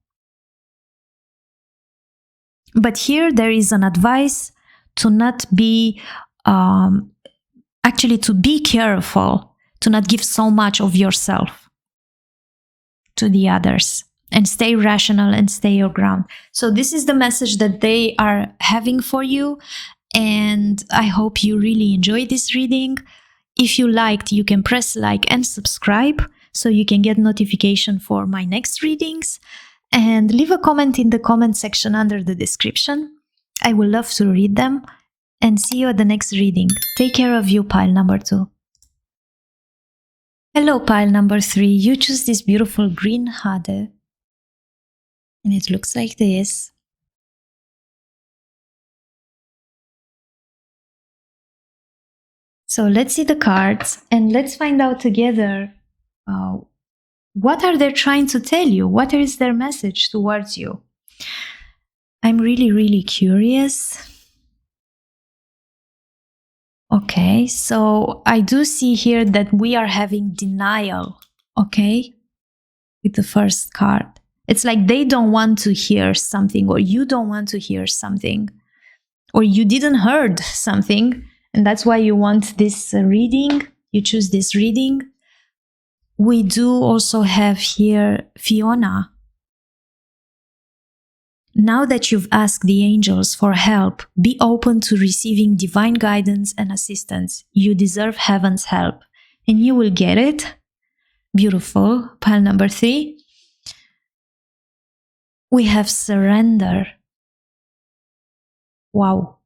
A: But here there is an advice to not be, actually to be careful, to not give so much of yourself. to the others, and stay rational and stay your ground. So this is the message that they are having for you, and I hope you really enjoyed this reading. If you liked, you can press like and subscribe so you can get notification for my next readings, and leave a comment in the comment section under the description. I will love to read them, and see you at the next reading. Take care of you, pile number 2. Hello, pile number 3. You choose this beautiful green jade, and it looks like this. So let's see the cards, and let's find out together what are they trying to tell you? What is their message towards you? I'm really, really curious. Okay, so I do see here that we are having denial, okay, with the first card. It's like they don't want to hear something, or you don't want to hear something, or you didn't heard something, and that's why you want this reading. You choose this reading. We do also have here Fiona. Now that you've asked the angels for help, be open to receiving divine guidance and assistance. You deserve heaven's help, and you will get it. Beautiful. Pile number 3. We have surrender. Wow.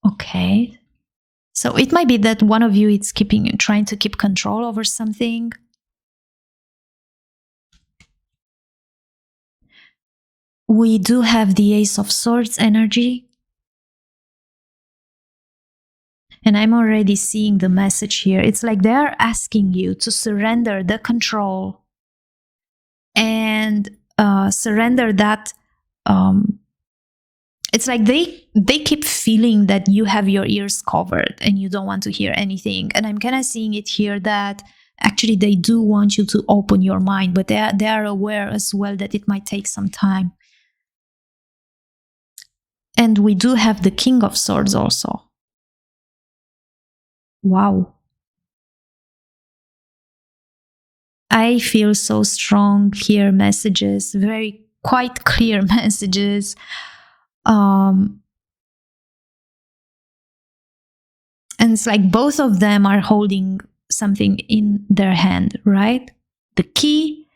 A: Okay. So it might be that one of you is trying to keep control over something. We do have the Ace of Swords energy. And I'm already seeing the message here. It's like they're asking you to surrender the control and surrender that. It's like they keep feeling that you have your ears covered and you don't want to hear anything. And I'm kind of seeing it here that actually they do want you to open your mind, but they are aware as well that it might take some time. And we do have the King of Swords also. Wow. I feel so strong here, messages, very quite clear messages. And it's like both of them are holding something in their hand, right? The key.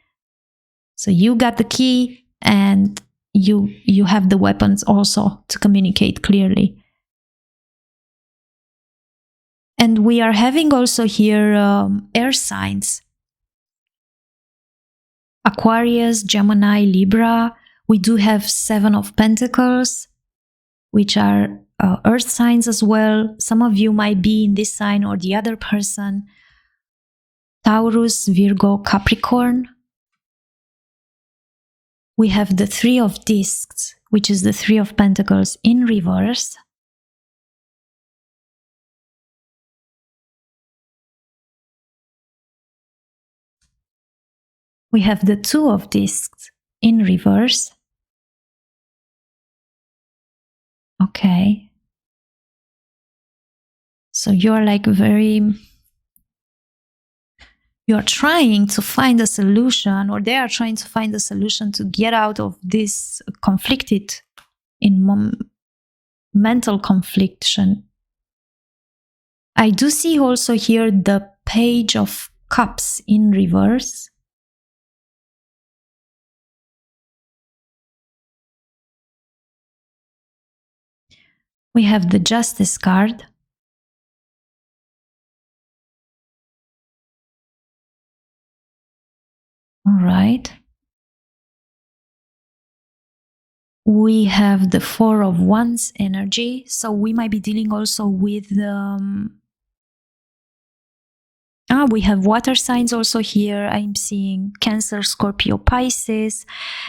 A: So you got the key, and you have the weapons also to communicate clearly. And we are having also here air signs. Aquarius, Gemini, Libra. We do have 7 of Pentacles, which are earth signs as well. Some of you might be in this sign or the other person. Taurus, Virgo, Capricorn. We have the 3 of Discs, which is the 3 of Pentacles in reverse. We have the 2 of Discs in reverse. Okay. So you're like you're trying to find a solution, or they are trying to find a solution to get out of this conflicted mental confliction. I do see also here the Page of Cups in reverse. We have the Justice card. All right. We have the 4 of Wands energy. So we might be dealing also with we have water signs also here. I'm seeing Cancer, Scorpio, Pisces.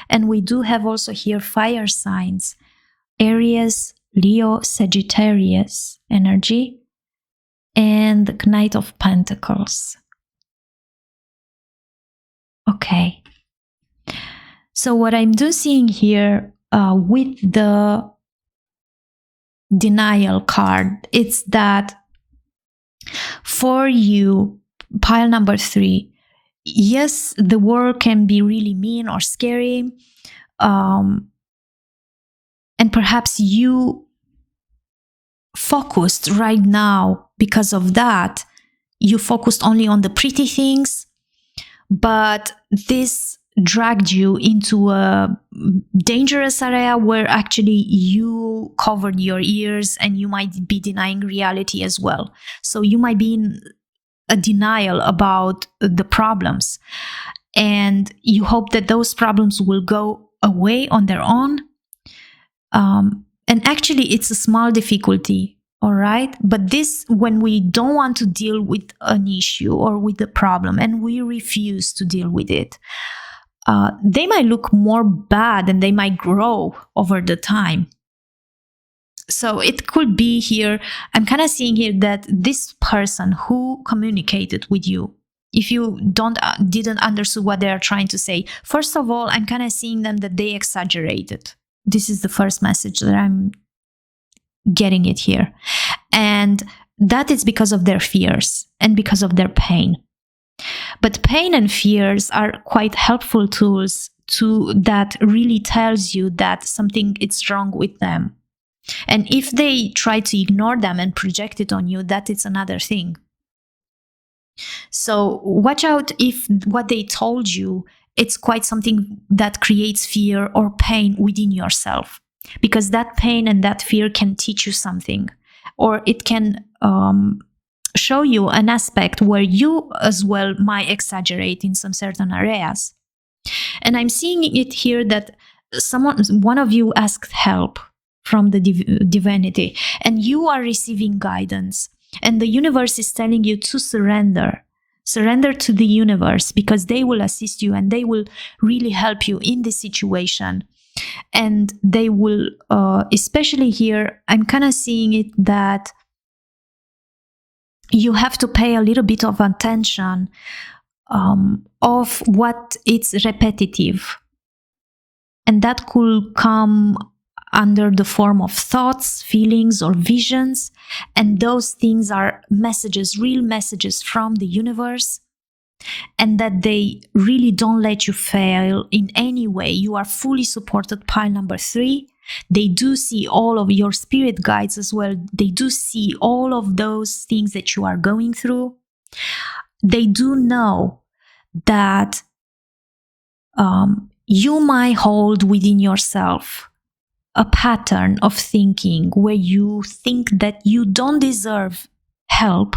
A: And we do have also here fire signs. Aries, Leo, Sagittarius energy. And the Knight of Pentacles. Okay. So what I'm seeing here with the denial card, it's that for you, pile number 3, yes, the world can be really mean or scary. And perhaps you focused right now because of that. You focused only on the pretty things, but this dragged you into a dangerous area where actually you covered your ears and you might be denying reality as well. So you might be in a denial about the problems, and you hope that those problems will go away on their own. And actually, it's a small difficulty, all right? But this, when we don't want to deal with an issue or with a problem and we refuse to deal with it, they might look more bad and they might grow over the time. So it could be here, I'm kind of seeing here that this person who communicated with you, if you didn't understand what they are trying to say, first of all, I'm kind of seeing them that they exaggerated. This is the first message that I'm getting it here. And that is because of their fears and because of their pain. But pain and fears are quite helpful tools that really tells you that something is wrong with them. And if they try to ignore them and project it on you, that is another thing. So watch out if what they told you, it's quite something that creates fear or pain within yourself. Because that pain and that fear can teach you something. Or it can show you an aspect where you as well might exaggerate in some certain areas. And I'm seeing it here that one of you asked help from the divinity, and you are receiving guidance, and the universe is telling you to surrender to the universe, because they will assist you and they will really help you in this situation. And they will, especially here, I'm kind of seeing it that you have to pay a little bit of attention of what it's repetitive. And that could come under the form of thoughts, feelings, or visions. And those things are messages, real messages from the universe. And that they really don't let you fail in any way. You are fully supported, pile number 3. They do see all of your spirit guides as well. They do see all of those things that you are going through. They do know that you might hold within yourself a pattern of thinking where you think that you don't deserve help,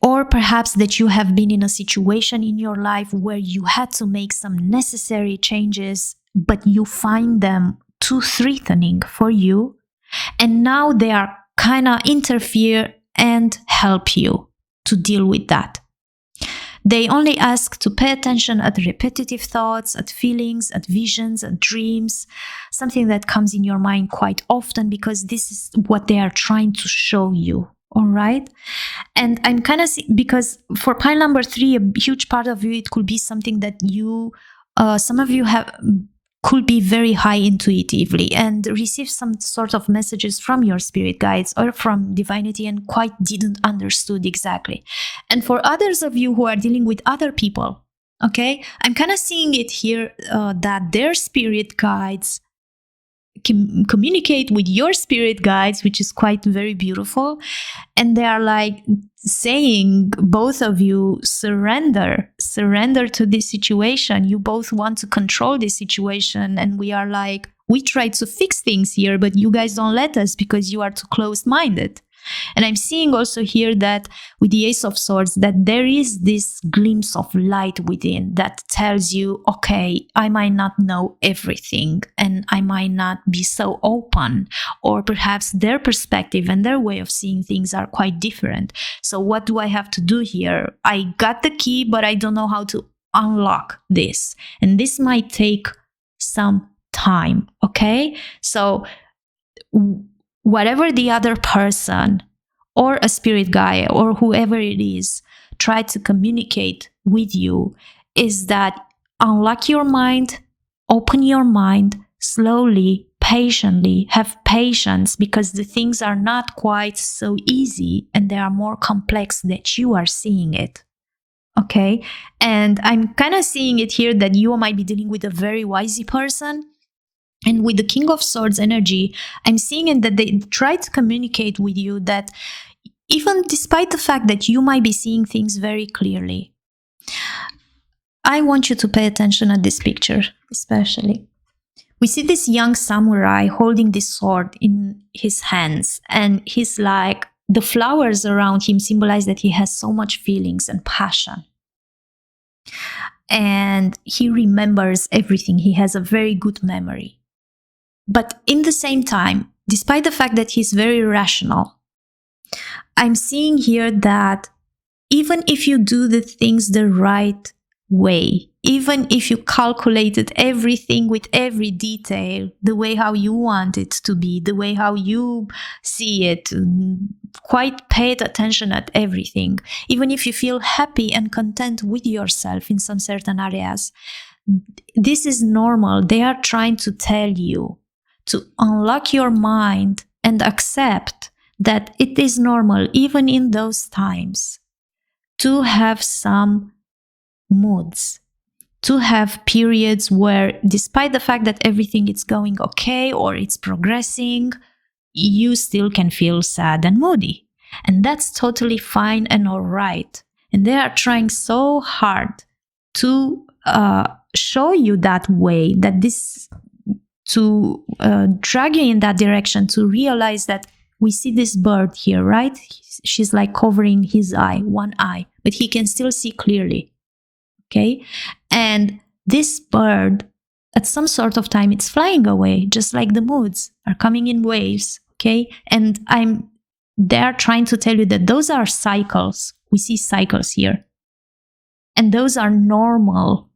A: or perhaps that you have been in a situation in your life where you had to make some necessary changes, but you find them too threatening for you, and now they are kind of interfere and help you to deal with that. They only ask to pay attention at repetitive thoughts, at feelings, at visions, at dreams, something that comes in your mind quite often, because this is what they are trying to show you. All right. And I'm kind of, because for pile number 3, a huge part of you, it could be something that you, some of you could be very high intuitively and receive some sort of messages from your spirit guides or from divinity and quite didn't understood exactly. And for others of you who are dealing with other people, okay, I'm kind of seeing it here that their spirit guides can communicate with your spirit guides, which is quite very beautiful. And they are like saying, both of you, surrender to this situation. You both want to control this situation. And we are like, we try to fix things here, but you guys don't let us because you are too closed-minded. And I'm seeing also here that with the Ace of Swords, that there is this glimpse of light within that tells you, okay, I might not know everything and I might not be so open, or perhaps their perspective and their way of seeing things are quite different. So what do I have to do here? I got the key, but I don't know how to unlock this. And this might take some time, okay? So whatever the other person or a spirit guide or whoever it is try to communicate with you is that unlock your mind, open your mind slowly, patiently, have patience, because the things are not quite so easy and they are more complex than you are seeing it. Okay. And I'm kind of seeing it here that you might be dealing with a very wise person. And with the King of Swords energy, I'm seeing it that they try to communicate with you that even despite the fact that you might be seeing things very clearly, I want you to pay attention at this picture, especially. We see this young samurai holding this sword in his hands, and he's like, the flowers around him symbolize that he has so much feelings and passion. And he remembers everything. He has a very good memory. But in the same time, despite the fact that he's very rational, I'm seeing here that even if you do the things the right way, even if you calculated everything with every detail, the way how you want it to be, the way how you see it, quite paid attention at everything, even if you feel happy and content with yourself in some certain areas, this is normal. They are trying to tell you to unlock your mind and accept that it is normal, even in those times, to have some moods, to have periods where, despite the fact that everything is going okay or it's progressing, you still can feel sad and moody. And that's totally fine and all right. And they are trying so hard to show you that way, that this, to drag you in that direction, to realize that we see this bird here, right? She's like covering his eye, one eye, but he can still see clearly. Okay? And this bird, at some sort of time, it's flying away, just like the moods are coming in waves. Okay? And they're trying to tell you that those are cycles. We see cycles here. And those are normal.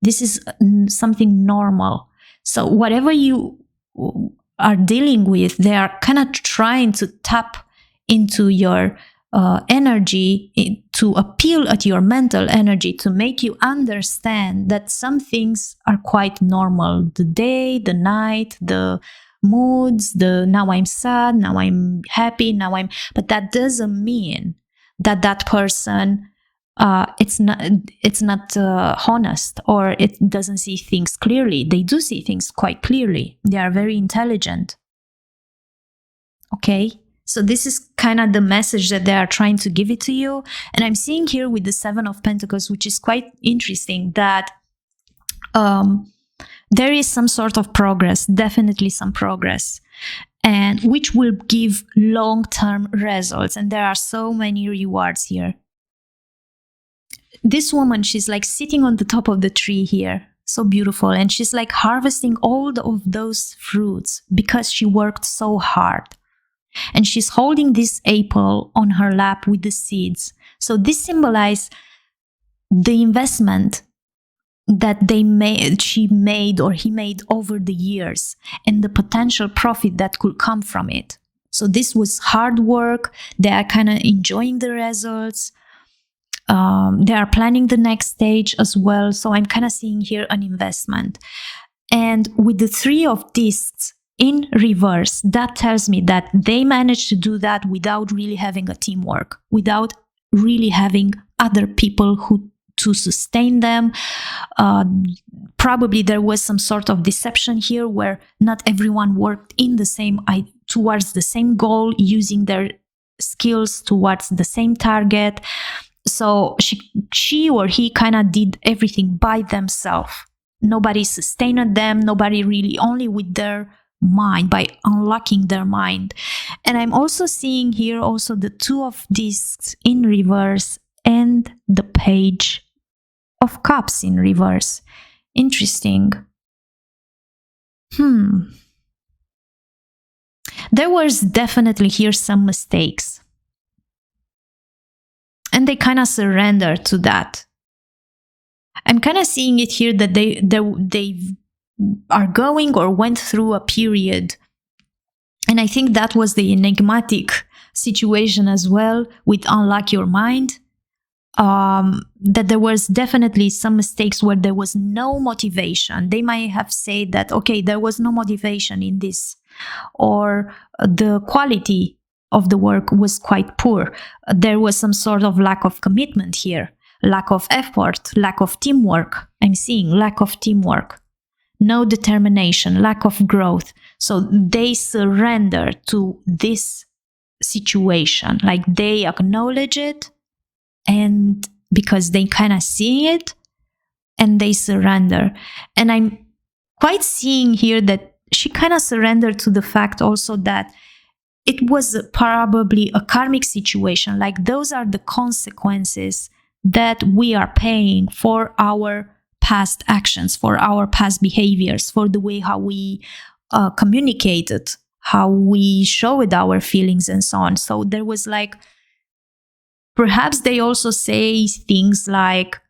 A: This is something normal. So whatever you are dealing with, they are kind of trying to tap into your energy, to appeal at your mental energy, to make you understand that some things are quite normal. The day, the night, the moods, now I'm sad, now I'm happy, but that doesn't mean that that person it's not honest, or it doesn't see things clearly. They do see things quite clearly. They are very intelligent. Okay? So this is kind of the message that they are trying to give it to you. And I'm seeing here with the Seven of Pentacles, which is quite interesting, that there is some sort of progress, definitely some progress, and which will give long-term results. And there are so many rewards here. This woman, she's like sitting on the top of the tree here, so beautiful, and she's like harvesting all of those fruits because she worked so hard. And she's holding this apple on her lap with the seeds. So this symbolizes the investment that she made or he made over the years, and the potential profit that could come from it. So this was hard work. They are kind of enjoying the results. They are planning the next stage as well. So I'm kind of seeing here an investment. And with the Three of Discs in reverse, that tells me that they managed to do that without really having a teamwork, without really having other people to sustain them. Probably there was some sort of deception here where not everyone worked in the same towards the same goal, using their skills towards the same target. So she or he kind of did everything by themselves. Nobody sustained them, nobody really, only with their mind, by unlocking their mind. And I'm also seeing here also the Two of Discs in reverse and the Page of Cups in reverse. Interesting. There was definitely here some mistakes. And they kind of surrender to that. I'm kind of seeing it here that they are going or went through a period. And I think that was the enigmatic situation as well with Unlock Your Mind. That there was definitely some mistakes where there was no motivation. They might have said that, okay, there was no motivation in this, or the quality of the work was quite poor. There was some sort of lack of commitment here. lack of effort, lack of teamwork. I'm seeing lack of teamwork, no determination, lack of growth. So they surrender to this situation, like they acknowledge it, and because they kind of see it, and they surrender. And I'm quite seeing here that she kind of surrendered to the fact also that it was probably a karmic situation. Like those are the consequences that we are paying for our past actions, for our past behaviors, for the way how we communicated, how we showed our feelings and so on. So there was like, perhaps they also say things like,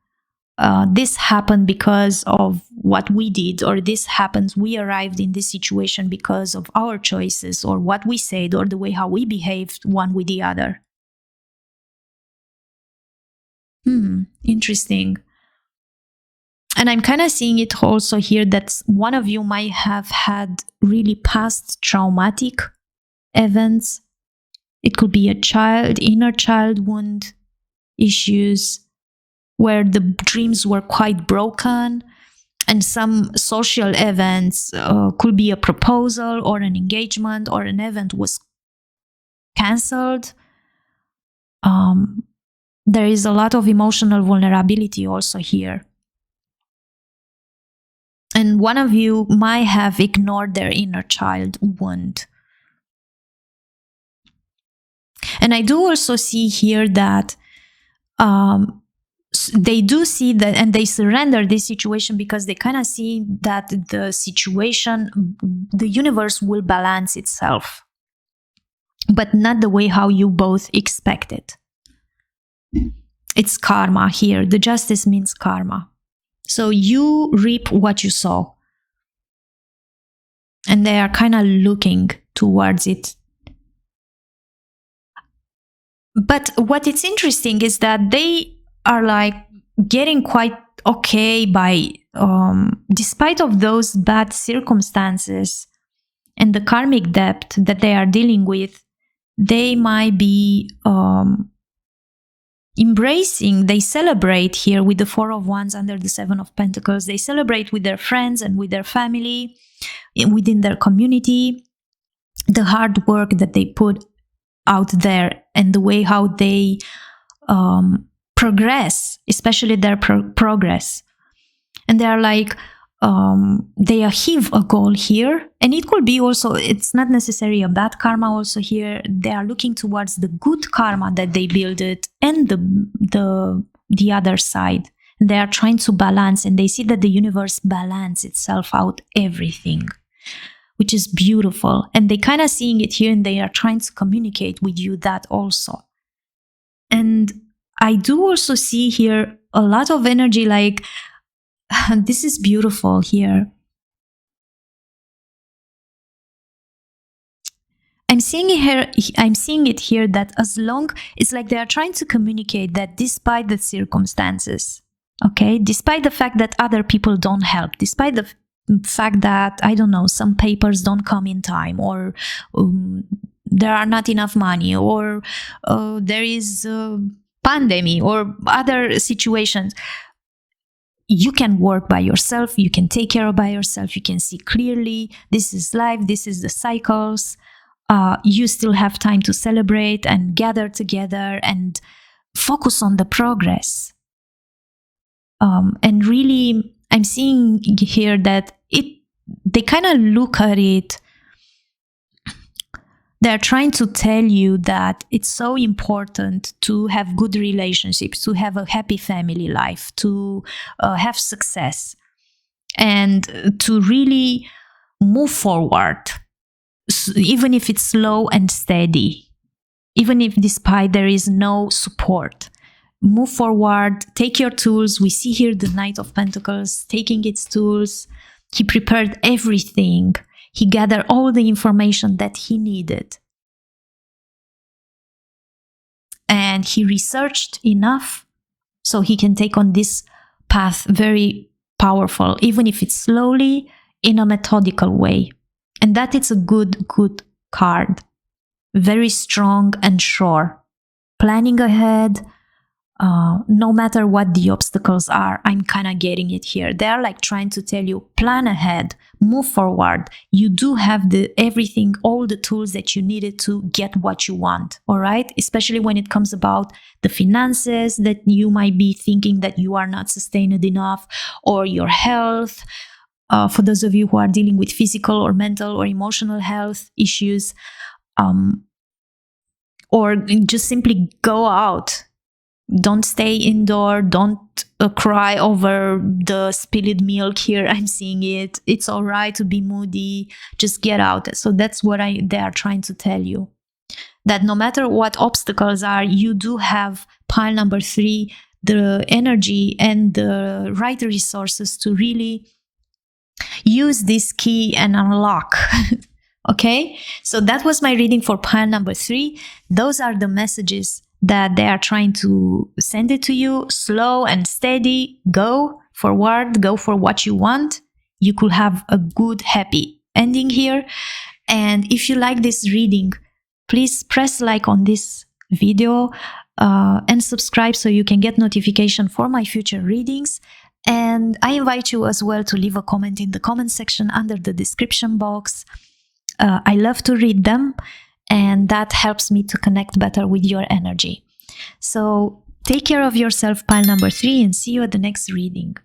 A: this happened because of what we did, or this happens, we arrived in this situation because of our choices, or what we said, or the way how we behaved one with the other. Interesting. And I'm kind of seeing it also here that one of you might have had really past traumatic events. It could be a child, inner child wound issues, where the dreams were quite broken, and some social events, could be a proposal or an engagement or an event was cancelled. There is a lot of emotional vulnerability also here. And one of you might have ignored their inner child wound. And I do also see here that they do see that, and they surrender this situation because they kind of see that the situation, the universe will balance itself, but not the way how you both expect it. It's karma here. The justice means karma. So you reap what you sow. And they are kind of looking towards it. But what it's interesting is that they are like getting quite okay by, despite of those bad circumstances and the karmic debt that they are dealing with, they might be embracing, they celebrate here with the Four of Wands under the Seven of Pentacles. They celebrate with their friends and with their family, within their community, the hard work that they put out there and the way how they progress, especially their progress. And they are like, they achieve a goal here. And it could be also, it's not necessarily a bad karma also here. They are looking towards the good karma that they build it and the other side. And they are trying to balance, and they see that the universe balance itself out everything, which is beautiful. And they kind of seeing it here, and they are trying to communicate with you that also. And I do also see here a lot of energy, like, this is beautiful here. I'm seeing it here that as long, it's like they are trying to communicate that despite the circumstances, okay, despite the fact that other people don't help, despite the fact that, I don't know, some papers don't come in time, or there are not enough money, or there is a pandemic or other situations, you can work by yourself, you can take care of by yourself, you can see clearly, this is life, this is the cycles. You still have time to celebrate and gather together and focus on the progress. And really, I'm seeing here that they kind of look at it, they're trying to tell you that it's so important to have good relationships, to have a happy family life, to have success, and to really move forward, even if it's slow and steady, even if despite there is no support. Move forward, take your tools. We see here the Knight of Pentacles taking its tools. He prepared everything. He gathered all the information that he needed. And he researched enough so he can take on this path very powerful, even if it's slowly, in a methodical way. And that it's a good card. Very strong and sure. Planning ahead, no matter what the obstacles are, I'm kind of getting it here. They're like trying to tell you, plan ahead, move forward. You do have everything, all the tools that you needed to get what you want. All right. Especially when it comes about the finances that you might be thinking that you are not sustained enough, or your health. For those of you who are dealing with physical or mental or emotional health issues, or just simply go out. Don't stay indoor. Don't cry over the spilled milk here. I'm seeing it. It's all right to be moody. Just get out. So that's what they are trying to tell you. That no matter what obstacles are, you do have pile number 3, the energy and the right resources to really use this key and unlock. Okay? So that was my reading for pile number 3. Those are the messages that they are trying to send it to you. Slow and steady. Go forward. Go for what you want. You could have a good, happy ending here. And if you like this reading, please press like on this video and subscribe so you can get notification for my future readings. And I invite you as well to leave a comment in the comment section under the description box. I love to read them, and that helps me to connect better with your energy. So take care of yourself, pile number 3, and see you at the next reading.